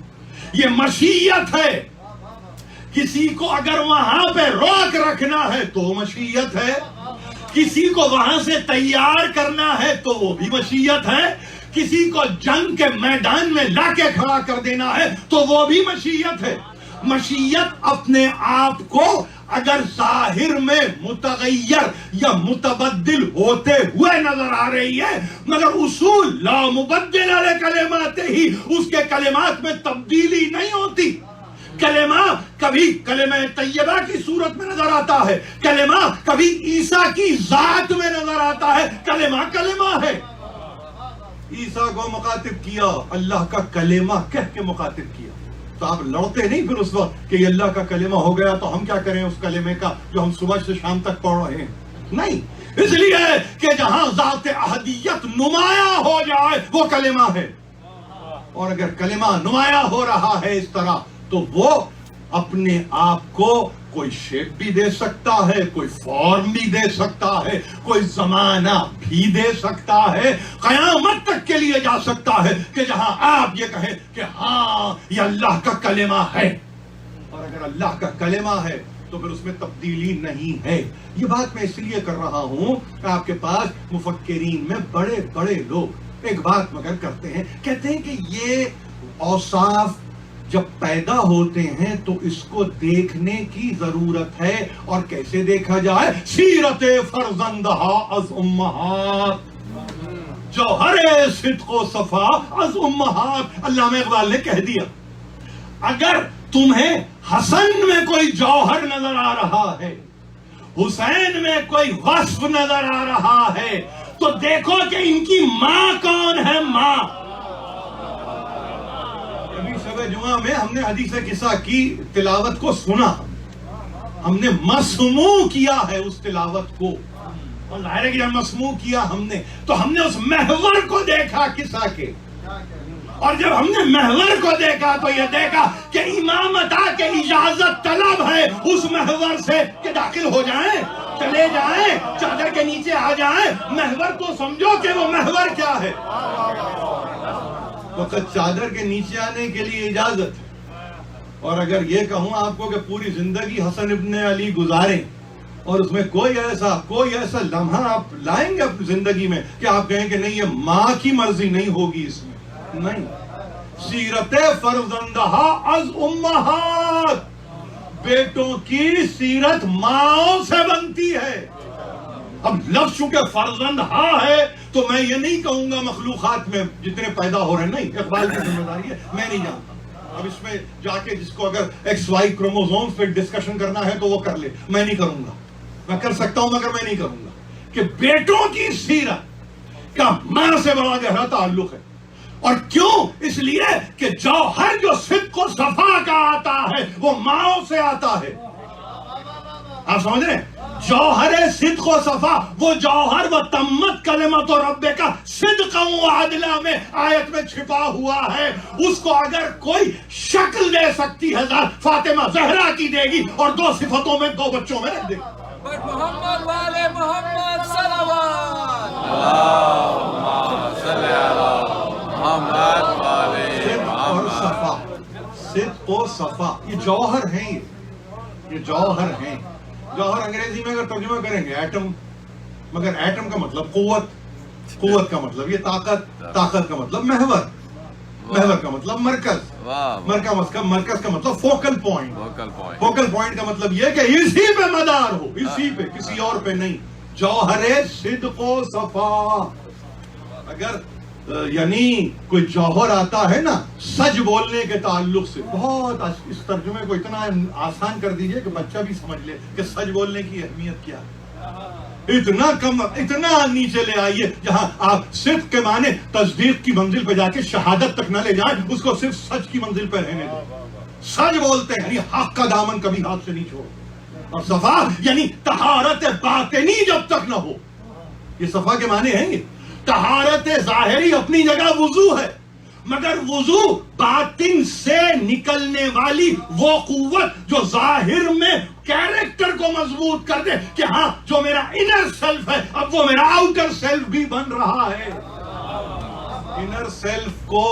یہ مشیت ہے۔ کسی کو اگر وہاں پہ روک رکھنا ہے تو مشیت ہے، کسی کو وہاں سے تیار کرنا ہے تو وہ بھی مشیت ہے، کسی کو جنگ کے میدان میں لا کے کھڑا کر دینا ہے تو وہ بھی مشیت ہے۔ مشیت اپنے آپ کو اگر ظاہر میں متغیر یا متبدل ہوتے ہوئے نظر آ رہی ہے، مگر اصول لا مبدل لکلماتہ ہی، اس کے کلمات میں تبدیلی نہیں ہوتی۔ کلمہ کبھی کلمہ طیبہ کی صورت میں نظر آتا ہے، کلمہ کبھی عیسیٰ کی ذات میں نظر آتا ہے، کلمہ کلمہ ہے۔ عیسیٰ کو مخاطب کیا، اللہ کا کلمہ کہہ کے مخاطب کیا، تو آپ لڑتے نہیں پھر اس وقت کہ یہ اللہ کا کلمہ ہو گیا تو ہم کیا کریں اس کلمے کا جو ہم صبح سے شام تک پڑھ رہے ہیں؟ نہیں، اس لیے کہ جہاں ذات احدیت نمایاں ہو جائے وہ کلمہ ہے، اور اگر کلمہ نمایاں ہو رہا ہے اس طرح تو وہ اپنے آپ کو کوئی شیپ بھی دے سکتا ہے، کوئی فارم بھی دے سکتا ہے، کوئی زمانہ بھی دے سکتا ہے، قیامت تک کے لیے جا سکتا ہے کہ جہاں آپ یہ کہیں کہ ہاں یہ اللہ کا کلمہ ہے، اور اگر اللہ کا کلمہ ہے تو پھر اس میں تبدیلی نہیں ہے۔ یہ بات میں اس لیے کر رہا ہوں کہ آپ کے پاس مفکرین میں بڑے بڑے لوگ ایک بات مگر کرتے ہیں، کہتے ہیں کہ یہ اوصاف جب پیدا ہوتے ہیں تو اس کو دیکھنے کی ضرورت ہے، اور کیسے دیکھا جائے؟ سیرت فرزندہ از امہات، جوہر صدق و صفا از امہات۔ علامہ اقبال نے کہہ دیا اگر تمہیں حسن میں کوئی جوہر نظر آ رہا ہے، حسین میں کوئی وصف نظر آ رہا ہے، تو دیکھو کہ ان کی ماں کون ہے۔ ماں جمعہ میں ہم نے حدیث قصہ کی تلاوت کو سنا، ہم نے مسموع کیا ہے اس تلاوت کو، اور ظاہر ہے کہ جب مسموع کیا ہم نے تو ہم نے اس محور کو دیکھا قصہ کے، اور جب ہم نے محور کو دیکھا تو یہ دیکھا کہ امامت آ کے اجازت طلب ہے اس محور سے کہ داخل ہو جائیں، چلے جائیں، چادر کے نیچے آ جائیں۔ محور تو سمجھو کہ وہ محور کیا ہے۔ وقت چادر کے نیچے آنے کے لیے اجازت، اور اگر یہ کہوں آپ کو کہ پوری زندگی حسن ابن علی گزاریں اور اس میں کوئی ایسا لمحہ آپ لائیں گے اپنی زندگی میں کہ آپ کہیں کہ نہیں یہ ماں کی مرضی نہیں ہوگی اس میں؟ نہیں. سیرت فرزندہ از امہات، بیٹوں کی سیرت ماں سے بنتی ہے. اب لفظ چونکہ فرزند ہے تو میں یہ نہیں کہوں گا مخلوقات میں جتنے پیدا ہو رہے ہیں، نہیں، اقبال کی ذمہ داری ہے، میں نہیں جانتا. اب اس میں جا کے جس کو اگر ایکس وائی کروموزوم پہ ڈسکشن کرنا ہے تو وہ کر لے، میں نہیں کروں گا. میں کر سکتا ہوں مگر میں نہیں کروں گا. کہ بیٹوں کی سیرت کا ماں سے بڑا گہرا تعلق ہے. اور کیوں؟ اس لیے کہ جوہر جو صدق و صفا کا آتا ہے وہ ماں سے آتا ہے. آپ سمجھ رہے ہیں؟ جوہر صدق و صفا، وہ جوہر وہ تمت کلمت رب کا صدق و عدلہ میں آیت میں چھپا ہوا ہے. اس کو اگر کوئی شکل دے سکتی ہے فاطمہ زہرا کی دے گی، اور 2 صفتوں میں 2 بچوں میں رکھ دے گی. محمد والے محمد صلوات اللہم صلی علی محمد والے اور صفا، صدق و صفا، یہ جوہر ہیں. یہ جوہر ہیں. جوہر انگریزی میں اگر ترجمہ کریں گے ایٹم، مگر ایٹم کا مطلب قوت کا مطلب یہ طاقت کا مطلب محور کا مطلب مرکز کا مطلب فوکل پوائنٹ کا مطلب یہ کہ اسی پہ مدار ہو، اسی پہ، کسی اور پہ نہیں. جوہر صدق و صفا. اگر یعنی کوئی جوہر آتا ہے نا سچ بولنے کے تعلق سے، بہت اس ترجمے کو اتنا آسان کر دیجئے کہ بچہ بھی سمجھ لے کہ سچ بولنے کی اہمیت کیا ہے. اتنا نیچے لے آئیے جہاں آپ صدق کے معنی تصدیق کی منزل پہ جا کے شہادت تک نہ لے جائیں، اس کو صرف سچ کی منزل پہ رہنے دیں. سچ بولتے ہیں یعنی حق کا دامن کبھی ہاتھ سے نہیں چھوڑ. اور صفا یعنی طہارت باطنی جب تک نہ ہو. یہ صفا کے معنی ہیں. یہ طہارت ظاہری اپنی جگہ وضو ہے، مگر وضو باطن سے نکلنے والی وہ قوت جو ظاہر میں کیریکٹر کو مضبوط کر دے کہ ہاں جو میرا انر سیلف ہے اب وہ میرا آؤٹر سیلف بھی بن رہا ہے. انر سیلف کو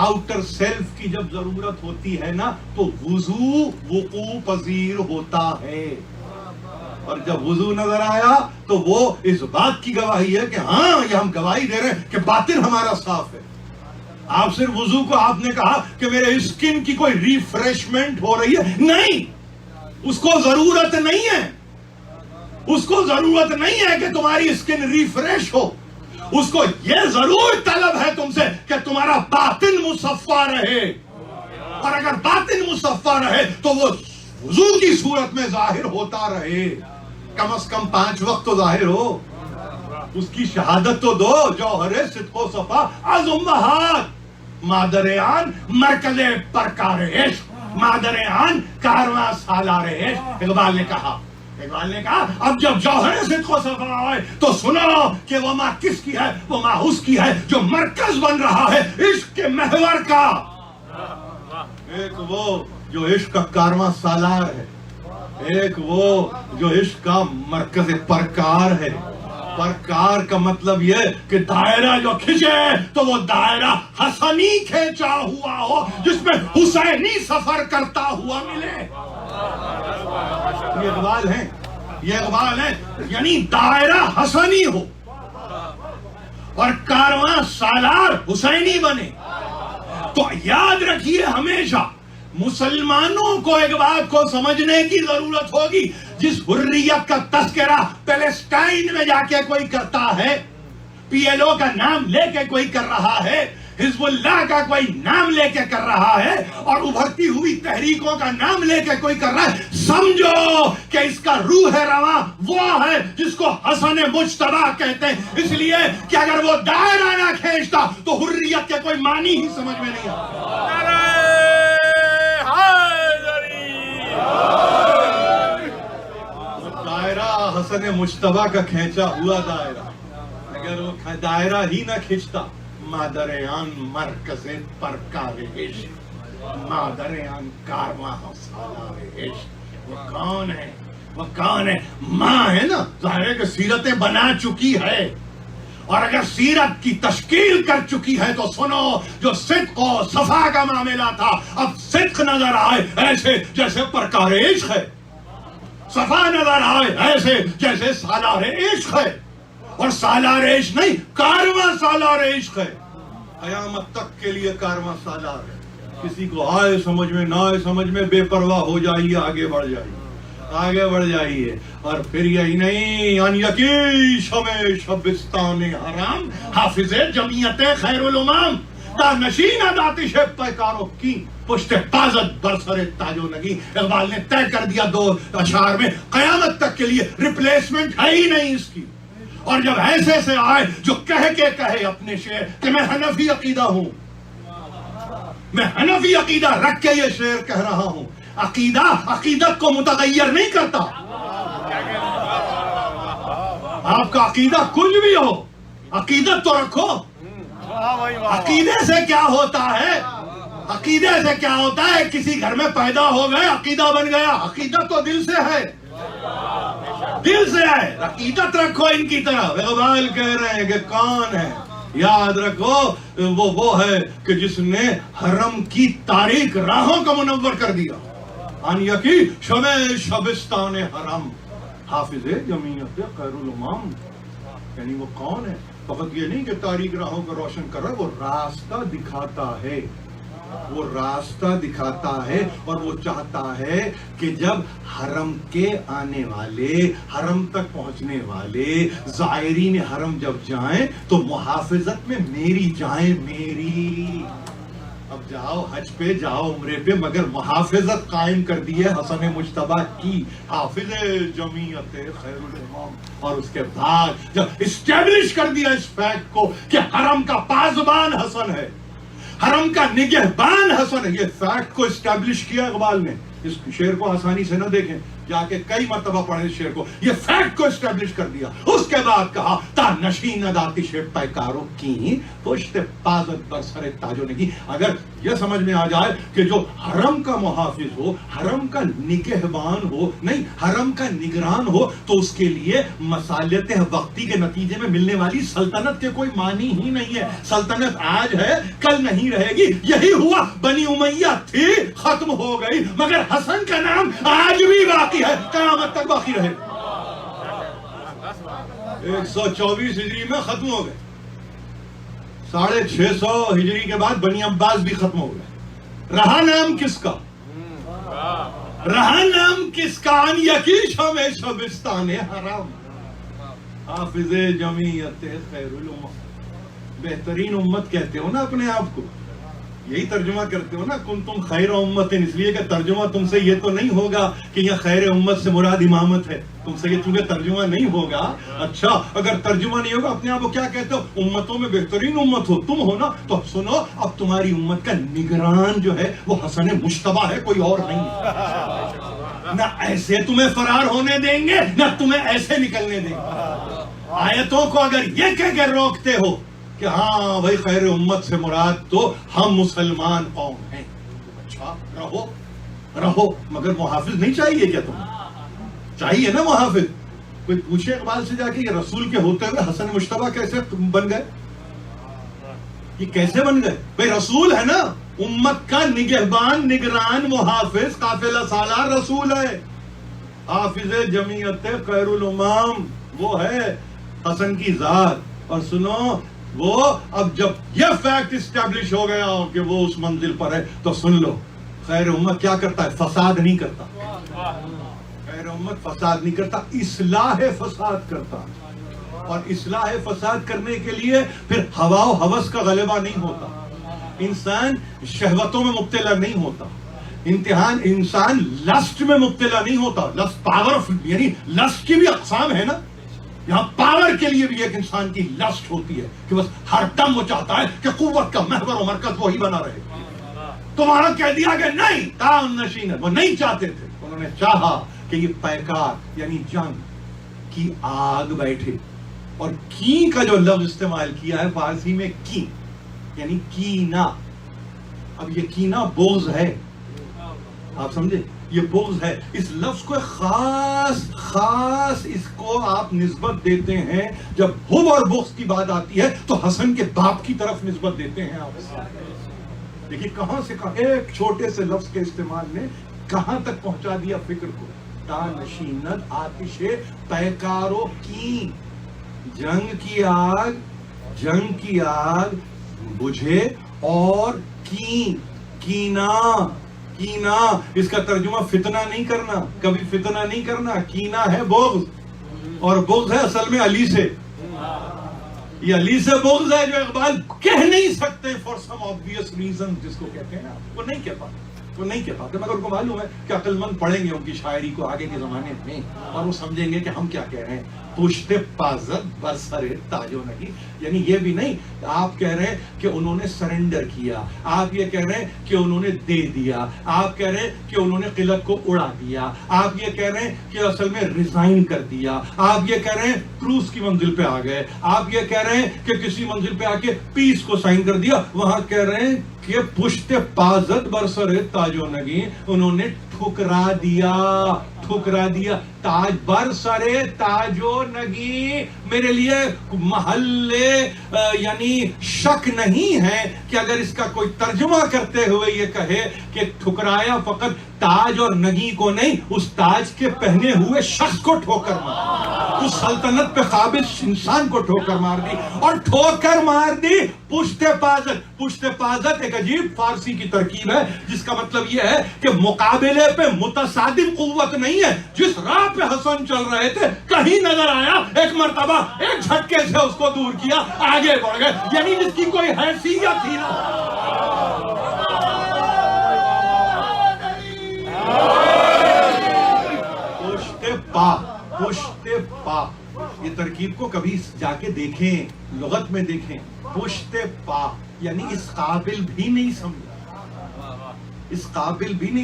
آؤٹر سیلف کی جب ضرورت ہوتی ہے نا تو وضو وقوع پذیر ہوتا ہے. اور جب وضو نظر آیا تو وہ اس بات کی گواہی ہے کہ ہاں یہ ہم گواہی دے رہے ہیں کہ باطن ہمارا صاف ہے. آپ صرف وضو کو آپ نے کہا کہ میرے اسکن کی کوئی ریفریشمنٹ ہو رہی ہے، نہیں، اس کو ضرورت نہیں ہے. اس کو ضرورت نہیں ہے کہ تمہاری اسکن ریفریش ہو. اس کو یہ ضرور طلب ہے تم سے کہ تمہارا باطن مصفا رہے. اور اگر باطن مصفا رہے تو وہ وضو کی صورت میں ظاہر ہوتا رہے. کم از کم 5 وقت تو ظاہر ہو. اس کی شہادت تو دو. جوہر صدق و صفا از امہات، مادر آن مرکز پرکار عشق، مادر آن کارواں سالار عشق. اقبال نے کہا اب جب جوہر صدق و صفا آئے تو سنو کہ وہ ماں کس کی ہے؟ وہ ماں اس کی ہے جو مرکز بن رہا ہے عشق کے محور کا. ایک وہ جو عشق کا کارواں سالار ہے، ایک وہ جو عشق کا مرکز پرکار ہے. پرکار کا مطلب یہ کہ دائرہ جو کھینچے تو وہ دائرہ حسنی کھینچا ہوا ہو جس میں حسینی سفر کرتا ہوا ملے. یہ اقبال ہے یعنی دائرہ حسنی ہو اور کارواں سالار حسینی بنے. تو یاد رکھیے ہمیشہ مسلمانوں کو ایک بات کو سمجھنے کی ضرورت ہوگی. جس حریت کا تذکرہ پیلسٹائن میں جا کے کوئی کرتا ہے، پی ایل او کا نام لے کے کوئی کر رہا ہے، حزب اللہ کا کوئی نام لے کے کر رہا ہے، اور ابھرتی ہوئی تحریکوں کا نام لے کے کوئی کر رہا ہے، سمجھو کہ اس کا روح رواں وہ ہے جس کو حسن مجتبی کہتے ہیں. اس لیے کہ اگر وہ دائرہ نہ کھینچتا تو حریت کے کوئی معنی ہی سمجھ میں نہیں آتا. دائرہ حسن مجتبی کا کھینچا ہوا دائرہ، اگر وہ دائرہ ہی نہ کھینچتا، مادر آن مرکز پرکار عشق، مادر آن کارواں سالار عشق. وہ کون ہے؟ وہ کون ہے؟ ماں ہے نا. ظاہر ہے کہ سیرتیں بنا چکی ہے، اور اگر سیرت کی تشکیل کر چکی ہے تو سنو جو صدق و صفا کا معاملہ تھا اب صدق نظر آئے ایسے جیسے پرکار عشق ہے، صفا نظر آئے ایسے جیسے سالار عشق ہے، اور سالار عشق نہیں، کارواں سالار عشق ہے، قیامت تک کے لیے کارواں سالار ہے۔ کسی کو آئے سمجھ میں نہ آئے سمجھ میں، بے پرواہ ہو جائیے، آگے بڑھ جائیے، آگے بڑھ جائیے۔ اور پھر یہی نہیں، ان یکی شمع شبستان حرام، حافظ جمعیت خیر الامام، تا نشین داتش پیکارو کی، پشت پازت برسر تاج و نگی۔ اقبال نے طے کر دیا 2 اشعار میں، قیامت تک کے لیے ریپلیسمنٹ ہے ہی نہیں اس کی۔ اور جب ایسے سے آئے جو کہہ کے کہے اپنے شعر کہ میں حنفی عقیدہ ہوں، میں حنفی عقیدہ رکھ کے یہ شعر کہہ رہا ہوں، عقیدہ عقیدت کو متغیر نہیں کرتا۔ آپ کا عقیدہ کچھ بھی ہو، عقیدت تو رکھو۔ عقیدے سے کیا ہوتا ہے؟ عقیدے سے کیا ہوتا ہے؟ کسی گھر میں پیدا ہو گئے، عقیدہ بن گیا۔ عقیدہ تو دل سے ہے، دل سے ہے۔ عقیدت رکھو ان کی طرف۔ اقبال کہہ رہے ہیں کہ کون ہے؟ یاد رکھو وہ ہے کہ جس نے حرم کی تاریک راہوں کو منور کر دیا۔ ان یکی شمع شبستان حرم، حافظ جمعیت خیر الامام۔ یعنی وہ کون ہے؟ فقط یہ نہیں کہ تاریک راہوں کو روشن کر رہا ہے، وہ راستہ دکھاتا ہے، وہ راستہ دکھاتا ہے۔ اور وہ چاہتا ہے کہ جب حرم کے آنے والے، حرم تک پہنچنے والے زائرین حرم جب جائیں تو محافظت میں میری جائیں، میری۔ اب جاؤ حج پہ، جاؤ عمرے پہ، مگر محافظت قائم کر دی ہے حسن مجتبیٰ کی، حافظ جمعیت خیر الامام۔ اور اس کے بعد جب اسٹیبلش کر دیا اس فیکٹ کو کہ حرم کا پاسبان حسن ہے، حرم کا نگہبان حسن ہے، یہ فیکٹ کو اسٹیبلش کیا اقبال نے۔ اس شعر کو آسانی سے نہ دیکھیں، جا کے کئی مرتبہ پڑھیں اس شعر کو، یہ فیکٹ کو اسٹیبلش کر دیا۔ اس کے بعد کہا تا نشین داتش پیکاروں کی، پشت پازت برسر تاج و نگی۔ اگر یہ سمجھ میں آ جائے کہ جو حرم کا محافظ ہو، حرم کا نگہبان ہو، نہیں حرم کا نگران ہو، تو اس کے لیے مصالحت وقتی کے نتیجے میں ملنے والی سلطنت کے کوئی معنی ہی نہیں ہے۔ سلطنت آج ہے، کل نہیں رہے گی۔ یہی ہوا، بنی امیہ تھی، ختم ہو گئی، مگر حسن کا نام آج بھی باقی ہے، قیامت تک باقی رہے۔ 124 ہجری میں ختم ہو گئے، 650 ہجری کے بعد بنی عباس بھی ختم ہو گئے۔ رہا نام کس کا؟ رہا نام کس کا؟ ان یکی شمع شبستان حرام، حافظ جمعیت خیر الامم۔ بہترین امت کہتے ہو نا اپنے آپ کو، یہی ترجمہ کرتے ہو نا، کنتم خیر امت، اس لیے کہ ترجمہ تم سے یہ تو نہیں ہوگا کہ یہ خیر امت سے مراد امامت ہے، تم سے یہ چونکہ ترجمہ نہیں ہوگا۔ اچھا اگر ترجمہ نہیں ہوگا، اپنے آپ کو کیا کہتے ہو؟ امتوں میں بہترین امت ہو تم، ہو نا؟ تو سنو، اب تمہاری امت کا نگران جو ہے وہ حسن مجتبیٰ ہے، کوئی اور نہیں ہے۔ نہ ایسے تمہیں فرار ہونے دیں گے، نہ تمہیں ایسے نکلنے دیں گے۔ آیتوں کو اگر یہ کہہ کے روکتے ہو کہ ہاں بھائی خیر امت سے مراد تو ہم مسلمان قوم ہیں، اچھا رہو رہو، مگر محافظ نہیں چاہیے کیا تمہیں؟ چاہیے نا محافظ۔ کوئی پوچھے اقبال سے جا کے یہ رسول کے ہوتے ہوئے حسن مجتبیٰ کیسے بن گئے؟ یہ کیسے بن گئے؟ بھائی رسول ہے نا، امت کا نگہبان، نگران، محافظ، قافلہ سالار رسول ہے، حافظ جمعیت خیر الامام وہ ہے حسن کی ذات۔ اور سنو، وہ اب جب یہ فیکٹ اسٹیبلش ہو گیا کہ وہ اس منزل پر ہے، تو سن لو، خیر امت کیا کرتا ہے؟ فساد نہیں کرتا۔ خیر امت فساد نہیں کرتا، اصلاح فساد کرتا۔ اور اصلاح فساد کرنے کے لیے پھر ہوا و ہوس کا غلبہ نہیں ہوتا، انسان شہوتوں میں مبتلا نہیں ہوتا، انسان لسٹ میں مبتلا نہیں ہوتا۔ لسٹ پاور، یعنی لسٹ کی بھی اقسام ہے نا، یہاں پاور کے لیے بھی ایک انسان کی لسٹ ہوتی ہے کہ بس ہر دم وہ چاہتا ہے کہ قوت کا محور و مرکز وہی بنا رہے۔ تو وہاں کہہ دیا کہ نہیں، تام نشین، وہ نہیں چاہتے تھے، انہوں نے چاہا کہ یہ پیکار یعنی جنگ کی آگ بیٹھے۔ اور کی کا جو لفظ استعمال کیا ہے فارسی میں، کی یعنی کینہ۔ اب یہ کینہ بغض ہے، آپ سمجھے، یہ بغض ہے۔ اس لفظ کو خاص اس کو آپ نسبت دیتے ہیں جب حب اور بغض کی بات آتی ہے تو حسن کے باپ کی طرف نسبت دیتے ہیں آپ۔ دیکھیے کہاں سے کہاں ایک چھوٹے سے لفظ کے استعمال نے کہاں تک پہنچا دیا فکر کو. تا نشینت آتش پیکارو کی، جنگ کی آگ بجھے اور کینا. اس کا ترجمہ فتنہ نہیں کرنا، کبھی فتنہ نہیں کرنا. کینا ہے بغض، اور بغض ہے اصل میں علی سے. یہ علی سے بغض ہے جو اقبال کہہ نہیں سکتے فار سم obvious reason، جس کو کہتے ہیں نا، وہ نہیں کہہ پاتے. مگر ان کو معلوم ہے کہ عقل مند پڑھیں گے ان کی شاعری کو آگے کے زمانے میں، اور وہ سمجھیں گے کہ ہم کیا کہہ رہے ہیں. پشت پازد برسر تاجو نہیں، یعنی یہ بھی نہیں آپ کہہ رہے ہیں کہ انہوں نے سرنڈر کیا، آپ یہ کہہ رہے ہیں کہ انہوں نے دے دیا، آپ کہہ رہے ہیں کہ انہوں نے قلت کو اڑا دیا، آپ یہ کہہ رہے ہیں کہ اصل میں ریزائن کر دیا، آپ یہ کہہ رہے ہیں کروز کی منزل پہ آ گئے، آپ یہ کہہ رہے ہیں کہ کسی منزل پہ آ کے پیس کو سائن کر دیا. وہاں کہہ رہے ہیں کہ پشت پازد برسر تاجو نگی، انہوں نے ٹھکرا دیا تاج برسر تاجو نگی. میرے لیے محل یعنی شک نہیں ہے کہ اگر اس کا کوئی ترجمہ کرتے ہوئے یہ کہے کہ ٹھکرایا فقط تاج اور نگی کو نہیں، اس تاج کے پہنے ہوئے شخص کو ٹھوکر مار، اس سلطنت پہ قابض انسان کو ٹھوکر مار دی، اور ٹھوکر مار دی پشت پازت ایک عجیب فارسی کی ترکیب ہے جس کا مطلب یہ ہے کہ مقابلے پہ متصادم قوت نہیں ہے. جس راہ پہ حسن چل رہے تھے کہیں نظر آیا، ایک مرتبہ ایک جھٹکے سے اس کو دور کیا، آگے بڑھ گئے، یعنی جس کی کوئی حیثیت ہی نہ. پشت پا یہ ترکیب کو کبھی جا کے دیکھیں، لغت میں دیکھیں. پشت پا یعنی اس قابل بھی نہیں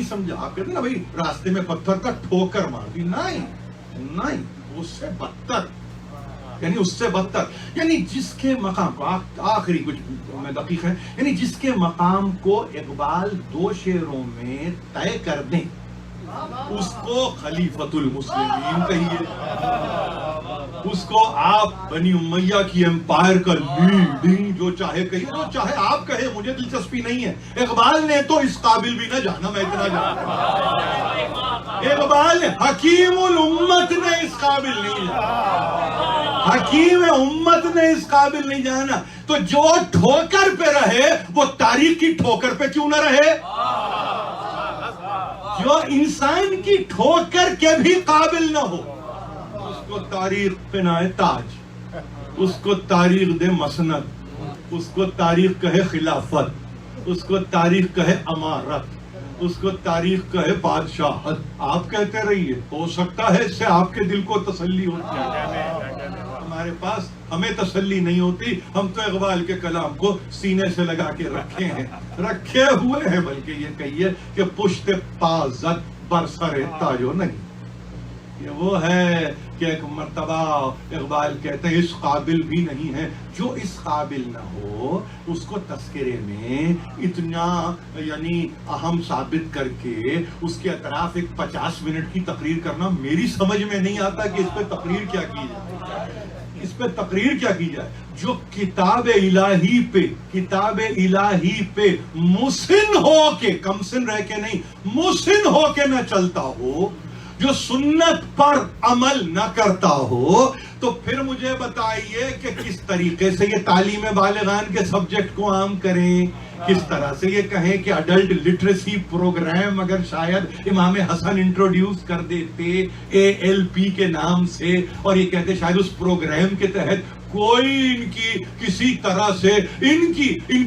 سمجھا. آپ کہتے ہیں نا بھائی راستے میں پتھر کا ٹھوکر مار دی، نہیں اس سے بدتر، یعنی جس کے مقام کو آخری کچھ میں دقیق ہے، یعنی جس کے مقام کو اقبال 2 شعروں میں طے کر دیں، اس کو خلیفۃ المسلمین کہیے، اس کو آپ بنی امیہ کی امپائر کا لیڈنگ جو چاہے کہیے، جو چاہے آپ کہے، مجھے دلچسپی نہیں ہے. اقبال نے تو اس قابل بھی نہ جانا، میں اتنا جانتا. اقبال نے حکیم الامت نے اس قابل نہیں جانا، حکیم امت نے اس قابل نہیں جانا. تو جو ٹھوکر پہ رہے وہ تاریخ کی ٹھوکر پہ کیوں نہ رہے؟ جو انسان کی ٹھوکر کے بھی قابل نہ ہو، اس کو تاریخ پہنائے تاج، اس کو تاریخ دے مسند، اس کو تاریخ کہے خلافت، اس کو تاریخ کہے امارت، اس کو تاریخ کہے بادشاہت. آپ کہتے رہیے، ہو سکتا ہے اس سے آپ کے دل کو تسلی ہوتی ہے. ہمارے پاس ہمیں تسلی نہیں ہوتی، ہم تو اقبال کے کلام کو سینے سے لگا کے رکھے ہوئے ہیں. بلکہ یہ کہیے کہ پشت پازد برسر تاجو نہیں. یہ وہ ہے کہ ایک مرتبہ اقبال کہتے ہیں اس قابل بھی نہیں ہے. جو اس قابل نہ ہو اس کو تذکرے میں اتنا یعنی اہم ثابت کر کے اس کے اطراف ایک 50 منٹ کی تقریر کرنا میری سمجھ میں نہیں آتا کہ اس پہ تقریر کیا کی جائے. جو کتاب الہی پہ مسن ہو کے، کم سن رہ کے نہیں، مسن ہو کے نہ چلتا ہو، جو سنت پر عمل نہ کرتا ہو، تو پھر مجھے بتائیے کہ کس طریقے سے یہ تعلیم بالغان کے سبجیکٹ کو عام کریں، کس طرح سے یہ کہیں کہ اڈلٹ لٹریسی پروگرام اگر شاید امام حسن انٹروڈیوس کر دیتے ALP کے نام سے، اور یہ کہتے شاید اس پروگرام کے تحت کوئی ان کی کسی طرح سے ان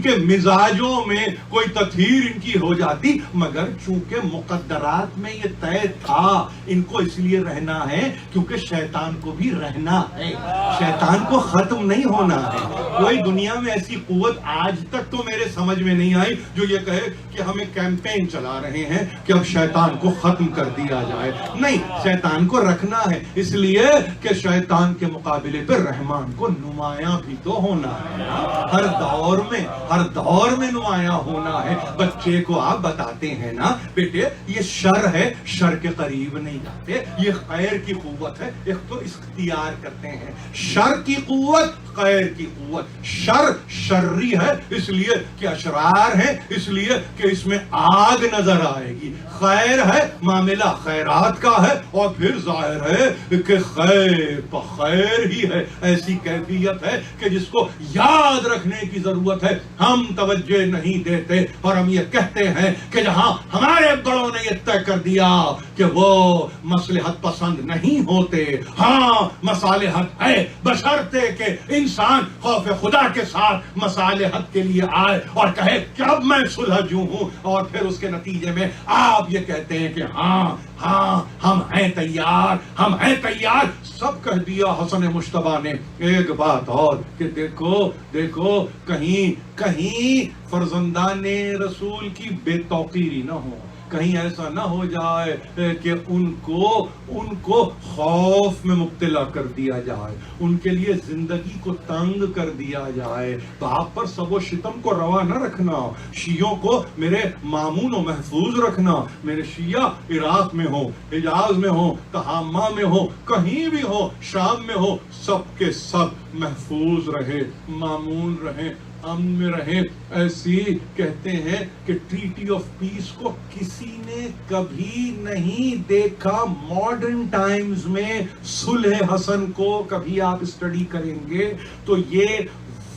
کے مزاجوں میں کوئی تطہیر ان کی ہو جاتی. مگر چونکہ مقدرات میں یہ طے تھا ان کو اس لیے رہنا ہے کیونکہ شیطان کو بھی رہنا ہے، شیطان کو ختم نہیں ہونا ہے. کوئی دنیا میں ایسی قوت آج تک تو میرے سمجھ میں نہیں آئی جو یہ کہے کہ ہمیں کیمپین چلا رہے ہیں کہ اب شیطان کو ختم کر دیا جائے. نہیں، شیطان کو رکھنا ہے، اس لیے کہ شیطان کے مقابلے پہ رحمان کو نمایاں بھی تو ہونا ہے نا، ہر دور میں نمایاں ہونا ہے۔ بچے کو آپ بتاتے ہیں نا بیٹے یہ شر ہے، شر کے قریب نہیں جاتے، یہ خیر کی قوت ہے، ایک تو اختیار کرتے ہیں شر کی قوت، خیر کی قوت۔ شر شرری ہے اس لیے کہ اشرار ہے، اس لیے کہ اس میں آگ نظر آئے گی، خیر ہے معاملہ خیرات کا ہے، اور پھر ظاہر ہے کہ خیر پہ خیر ہی ہے۔ ایسی کیفیت ہے کہ جس کو یاد رکھنے کی ضرورت ہے، ہم توجہ نہیں دیتے، اور ہم یہ کہتے ہیں کہ جہاں ہمارے بڑوں نے یہ طے کر دیا کہ وہ مصلحت پسند نہیں ہوتے، ہاں مصالحت ہے، بشرطے کہ انسان خوف خدا کے ساتھ مصالحت کے لیے آئے اور کہے کہ اب میں سلجھوں ہوں، اور پھر اس کے نتیجے میں آپ یہ کہتے ہیں کہ ہاں ہم ہیں تیار، ہم ہیں تیار۔ سب کہہ دیا حسن مجتبی نے۔ ایک بات اور کہ دیکھو کہیں فرزندان رسول کی بے توقیری نہ ہو، کہیں ایسا نہ ہو جائے کہ ان کو خوف میں مبتلا کر دیا جائے، ان کے لیے زندگی کو تنگ کر دیا جائے۔ تو آپ پر سب و شتم کو روا نہ رکھنا، شیعوں کو میرے مامون و محفوظ رکھنا۔ میرے شیعہ عراق میں ہو، حجاز میں ہو، تہامہ میں ہو، کہیں بھی ہو، شام میں ہو، سب کے سب محفوظ رہے، مامون رہے، امن میں رہیں۔ ایسی کہتے ہیں کہ ٹریٹی آف پیس کو کسی نے کبھی نہیں دیکھا، ماڈرن ٹائمز میں صلح حسن کو کبھی آپ اسٹڈی کریں گے تو یہ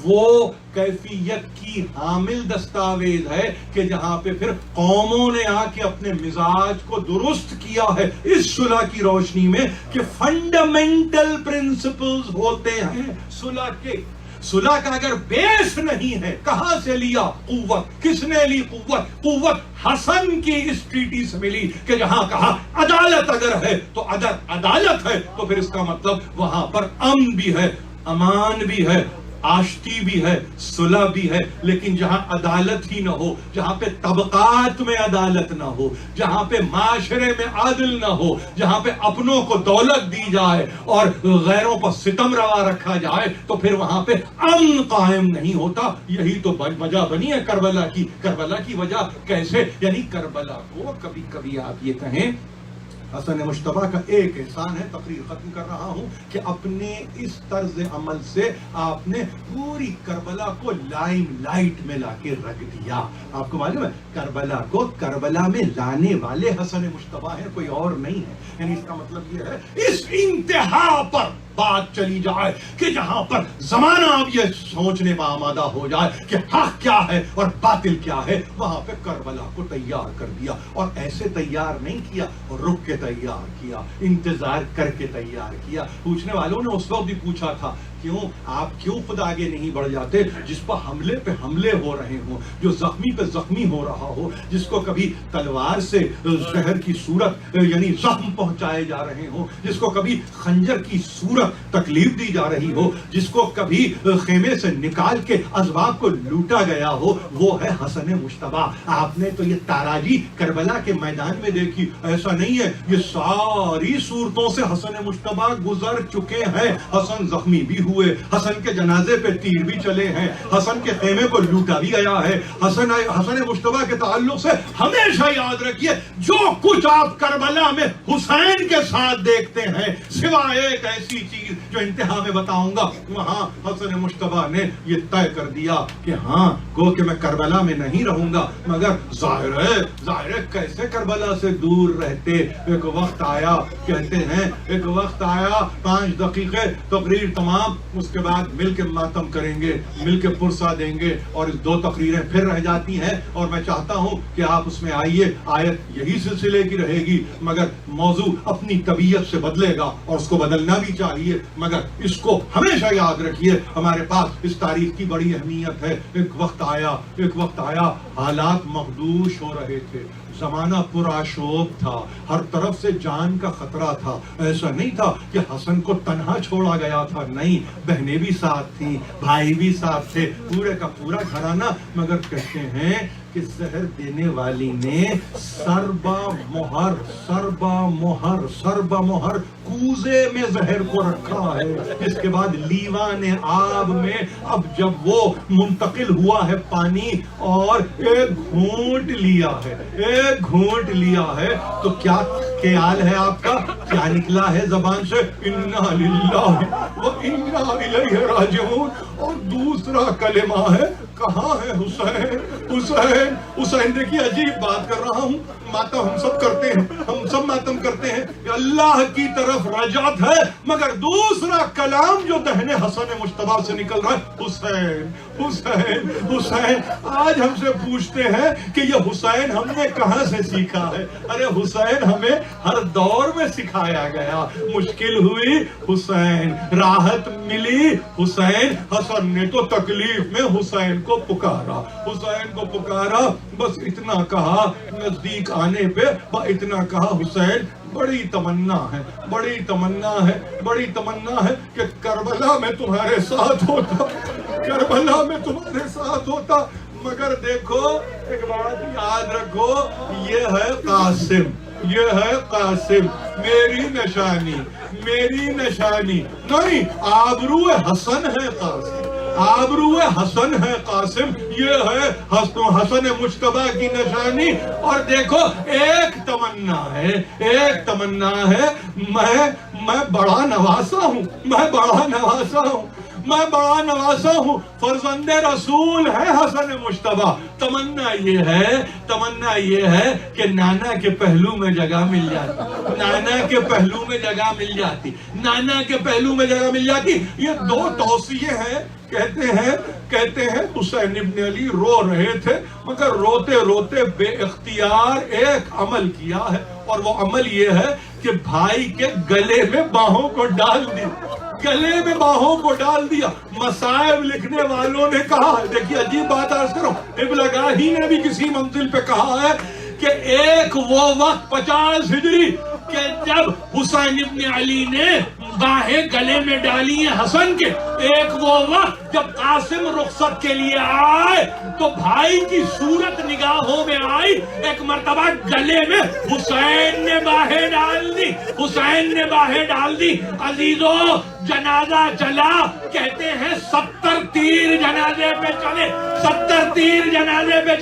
وہ کیفیت کی حامل دستاویز ہے کہ جہاں پہ پھر قوموں نے آ کے اپنے مزاج کو درست کیا ہے اس صلح کی روشنی میں کہ فنڈامنٹل پرنسپلز ہوتے ہیں صلح کے۔ صلح کا اگر بیس نہیں ہے، کہاں سے لیا قوت؟ کس نے لی قوت؟ قوت حسن کی اس ٹریٹی سے ملی کہ جہاں کہا عدالت اگر ہے تو اگر عدالت ہے تو پھر اس کا مطلب وہاں پر امن بھی ہے، امان بھی ہے، آشتی بھی ہے، صلح بھی ہے۔ لیکن جہاں عدالت ہی نہ ہو، جہاں پہ طبقات میں عدالت نہ ہو، جہاں پہ معاشرے میں عدل نہ ہو، جہاں پہ اپنوں کو دولت دی جائے اور غیروں پر ستم روا رکھا جائے تو پھر وہاں پہ امن قائم نہیں ہوتا۔ یہی تو وجہ بنی ہے کربلا کی۔ کربلا کی وجہ کیسے؟ یعنی کربلا کو کبھی کبھی آپ یہ کہیں، حسن مجتبی کا ایک احسان ہے، تقریر ختم کر رہا ہوں، کہ اپنے اس طرز عمل سے آپ نے پوری کربلا کو لائم لائٹ میں لا کے رکھ دیا۔ آپ کو معلوم ہے کربلا کو کربلا میں لانے والے حسن مجتبی ہیں، کوئی اور نہیں ہے۔ یعنی اس کا مطلب یہ ہے اس انتہا پر بات چلی جائے کہ جہاں پر زمانہ اب یہ سوچنے میں آمادہ ہو جائے کہ حق کیا ہے اور باطل کیا ہے، وہاں پہ کربلا کو تیار کر دیا۔ اور ایسے تیار نہیں کیا، رک کے تیار کیا، انتظار کر کے تیار کیا۔ پوچھنے والوں نے اس وقت بھی پوچھا تھا آپ کیوں خود آگے نہیں بڑھ جاتے؟ جس پر حملے پہ حملے ہو رہے ہوں، جو زخمی پہ زخمی ہو رہا ہو، جس کو کبھی تلوار سے زہر کی صورت یعنی زخم پہنچائے جا رہے ہوں، جس کو کبھی خنجر کی صورت تکلیف دی جا رہی ہو، جس کو کبھی خیمے سے نکال کے اسباب کو لوٹا گیا ہو، وہ ہے حسن مجتبی۔ آپ نے تو یہ تاراجی کربلا کے میدان میں دیکھی، ایسا نہیں ہے، یہ ساری صورتوں سے حسن مجتبی گزر چکے ہیں۔ حسن زخمی بھی ہوئے، حسن کے جنازے پہ تیر بھی چلے ہیں، حسن کے خیمے کو لوٹا بھی گیا ہے۔ حسن مجتبی کے تعلق سے ہمیشہ یاد رکھیے جو کچھ آپ کربلا میں حسین کے ساتھ دیکھتے ہیں، سوائے ایک ایسی چیز جو انتہا میں بتاؤں گا، وہاں حسن مجتبی نے یہ طے کر دیا کہ ہاں گو کہ میں کربلا میں نہیں رہوں گا، مگر ظاہر ہے کیسے کربلا سے دور رہتے۔ ایک وقت آیا، کہتے ہیں ایک وقت آیا، 5 دقیقے تقریر تمام، اس کے بعد مل کے ماتم کریں گے، مل کے پرسہ دیں گے، اور اس 2 تقریریں پھر رہ جاتی ہیں، اور میں چاہتا ہوں کہ آپ اس میں آئیے۔ آیت یہی سلسلے کی رہے گی، مگر موضوع اپنی طبیعت سے بدلے گا اور اس کو بدلنا بھی چاہیے، مگر اس کو ہمیشہ یاد رکھیے ہمارے پاس اس تاریخ کی بڑی اہمیت ہے۔ ایک وقت آیا حالات مخدوش ہو رہے تھے، زمانہ پرآشوب تھا، ہر طرف سے جان کا خطرہ تھا۔ ایسا نہیں تھا کہ حسن کو تنہا چھوڑا گیا تھا، نہیں، بہنیں بھی ساتھ تھیں، بھائی بھی ساتھ تھے، پورے کا پورا گھرانہ۔ مگر کہتے ہیں کہ زہر دینے والی نے سر با مہر کوزے میں زہر کو رکھا ہے. اس کے بعد لیوان آب میں اب جب وہ منتقل ہوا ہے پانی اور ایک گھونٹ لیا ہے تو کیا خیال ہے آپ کا؟ کیا نکلا ہے زبان سے؟ انا للہ و انا الیہ راجعون. اور دوسرا کلمہ ہے کہاں ہے حسین. دیکھیے عجیب بات کر رہا ہوں. ماتم ہم سب ماتم کرتے ہیں کہ اللہ کی طرف رجعت ہے، مگر دوسرا کلام جو دہنے حسن مجتبیٰ سے نکل رہا ہے حسین. آج ہم سے پوچھتے ہیں کہ یہ حسین ہم نے کہاں سے سیکھا ہے؟ ارے حسین ہمیں ہر دور میں سکھایا گیا. مشکل ہوئی حسین، راحت ملی حسین. حسن نے تو تکلیف میں حسین کو پکارا. بس اتنا کہا، نزدیک آنے پہ اتنا کہا، حسین بڑی تمنا ہے کہ کربلا میں تمہارے ساتھ ہوتا. مگر دیکھو ایک بات یاد رکھو، یہ ہے قاسم، میری نشانی نہیں. آبرو حسن ہے قاسم، یہ ہے حسن مجتبیٰ کی نشانی. اور دیکھو ایک تمنا ہے، میں بڑا نواسا ہوں، فرزند رسول ہے حسن مجتبیٰ. تمنا یہ ہے کہ نانا کے پہلو میں جگہ مل جاتی. یہ دو توصیے ہیں. کہتے ہیں حسین ابن علی رو رہے تھے، مگر روتے بے اختیار ایک عمل کیا ہے، اور وہ عمل یہ ہے کہ بھائی کے گلے میں باہوں کو ڈال دیا. مصائب لکھنے والوں نے کہا ہے، دیکھیے عجیب بات عرض کرو، ابن گاہی نے بھی کسی منزل پہ کہا ہے کہ ایک وہ وقت 50 ہجری کہ جب حسین ابن علی نے باہیں گلے میں ڈالی ہیں حسن کے، ایک وہ وقت جب قاسم رخصت کے لیے آئے تو بھائی کی صورت نگاہوں میں آئی. ایک مرتبہ گلے میں حسین نے باہیں ڈال دی. عزیزو جنازہ چلا، کہتے ہیں 70 تیر جنازے پہ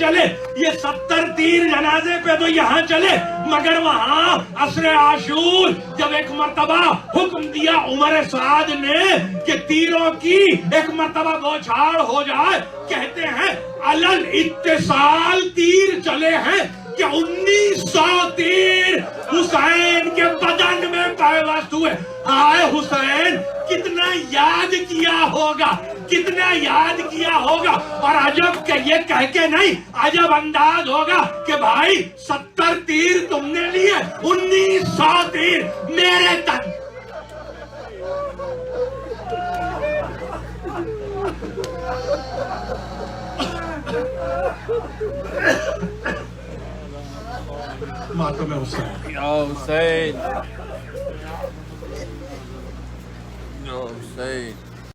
چلے. یہ 70 تیر جنازے پہ تو یہاں چلے، مگر وہاں عصر عاشور جب ایک مرتبہ حکم دیا عمر سعد نے کہ تیروں کی ایک مرتبہ بوچھاڑ ہو جائے، کہتے ہیں علل اتصال تیر چلے ہیں کہ 1900 تیر حسین کے بدن میں پیوست ہوئے. آئے حسین کتنا یاد کیا ہوگا. اور عجب کہ یہ کہہ کے نہیں، عجب انداز ہوگا کہ بھائی 70 تیر تم نے لیے، 1900 تیر میرے تن. ماتم حسین. یا حسین.